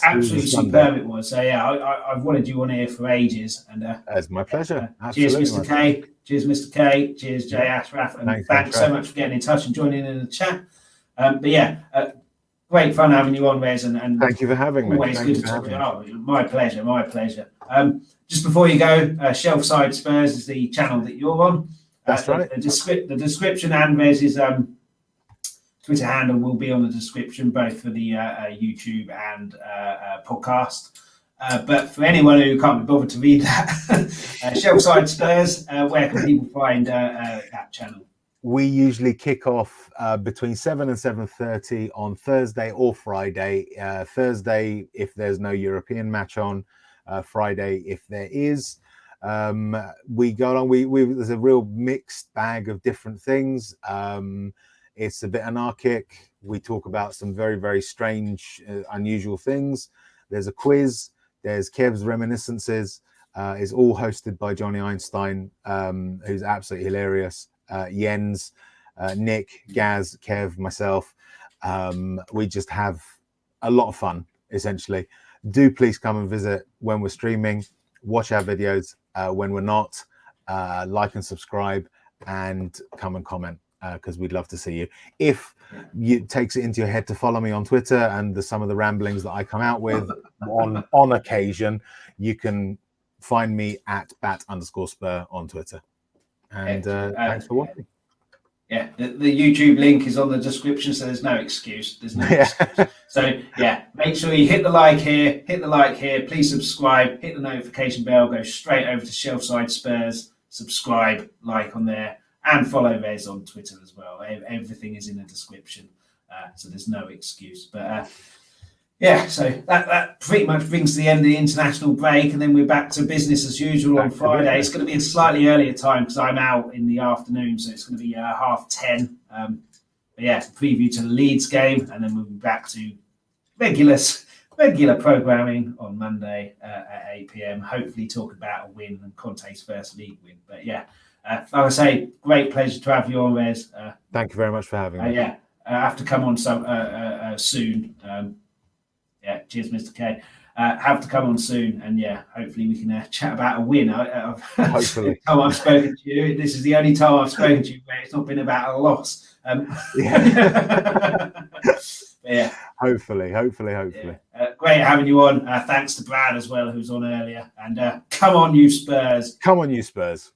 absolutely superb it was. So I've wanted you on here for ages, and
it's my pleasure.
Cheers, Mr. K. Cheers, Mr. K. Cheers, Jay Ashraf, and thanks so much for getting in touch and joining in the chat. Great fun having you on, Wes, and
thank you for having me.
Always good to talk to you. Oh, my pleasure. Just before you go, Shelfside Spurs is the channel that you're on.
That's right.
The description and Wes's Twitter handle will be on the description, both for the YouTube and podcast. But for anyone who can't be bothered to read that, Shelfside Spurs, where can people find that channel?
We usually kick off between 7 and 7:30 on Thursday or Friday. Thursday, if there's no European match on. Friday, if there is. We go along. There's a real mixed bag of different things. It's a bit anarchic. We talk about some very, very strange, unusual things. There's a quiz. There's Kev's reminiscences. It's all hosted by Johnny Einstein, who's absolutely hilarious. Jens, Nick, Gaz, Kev, myself. We just have a lot of fun, essentially. Do please come and visit when we're streaming. Watch our videos when we're not. Like and subscribe, and come and comment, because we'd love to see you. If it takes it into your head to follow me on Twitter and some of the ramblings that I come out with on occasion, you can find me at @bat_spur on Twitter. And thanks for watching.
Yeah, the YouTube link is on the description, so there's no excuse. Excuse. So make sure you hit the like here, please subscribe, hit the notification bell, go straight over to Shelfside Spurs, subscribe, like on there, and follow Vez on Twitter as well. Everything is in the description, so there's no excuse. But Yeah, so that pretty much brings to the end of the international break, and then we're back to business as usual on Friday. It's going to be a slightly earlier time because I'm out in the afternoon, so it's going to be 10:30. But yeah, preview to the Leeds game, and then we'll be back to regular programming on Monday at 8 p.m. Hopefully talk about a win and Conte's first league win. But yeah, like I say, great pleasure to have you on, Rez.
Thank you very much for having me.
Yeah, I have to come on soon. Yeah, cheers, Mr. K. Have to come on soon, and yeah, hopefully we can chat about a win.
Hopefully.
I've spoken to you. This is the only time I've spoken to you where it's not been about a loss.
Yeah.
Yeah.
Hopefully.
Yeah. Great having you on. Thanks to Brad as well, who was on earlier. And come on, you Spurs.
Come on, you Spurs.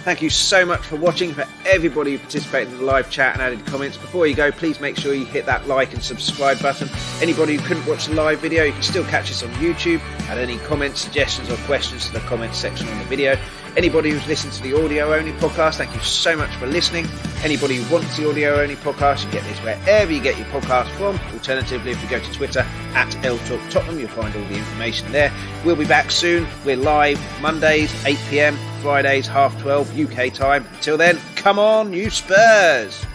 Thank you so much for watching, for everybody who participated in the live chat and added comments. Before you go, please make sure you hit that like and subscribe button. Anybody who couldn't watch the live video, you can still catch us on YouTube. Add any comments, suggestions or questions to the comments section on the video. Anybody who's listened to the audio-only podcast, thank you so much for listening. Anybody who wants the audio-only podcast, you get this wherever you get your podcast from. Alternatively, if you go to Twitter, @Talk Tottenham, you'll find all the information there. We'll be back soon. We're live Mondays, 8 p.m, Fridays, 12:30 UK time. Until then, come on, you Spurs!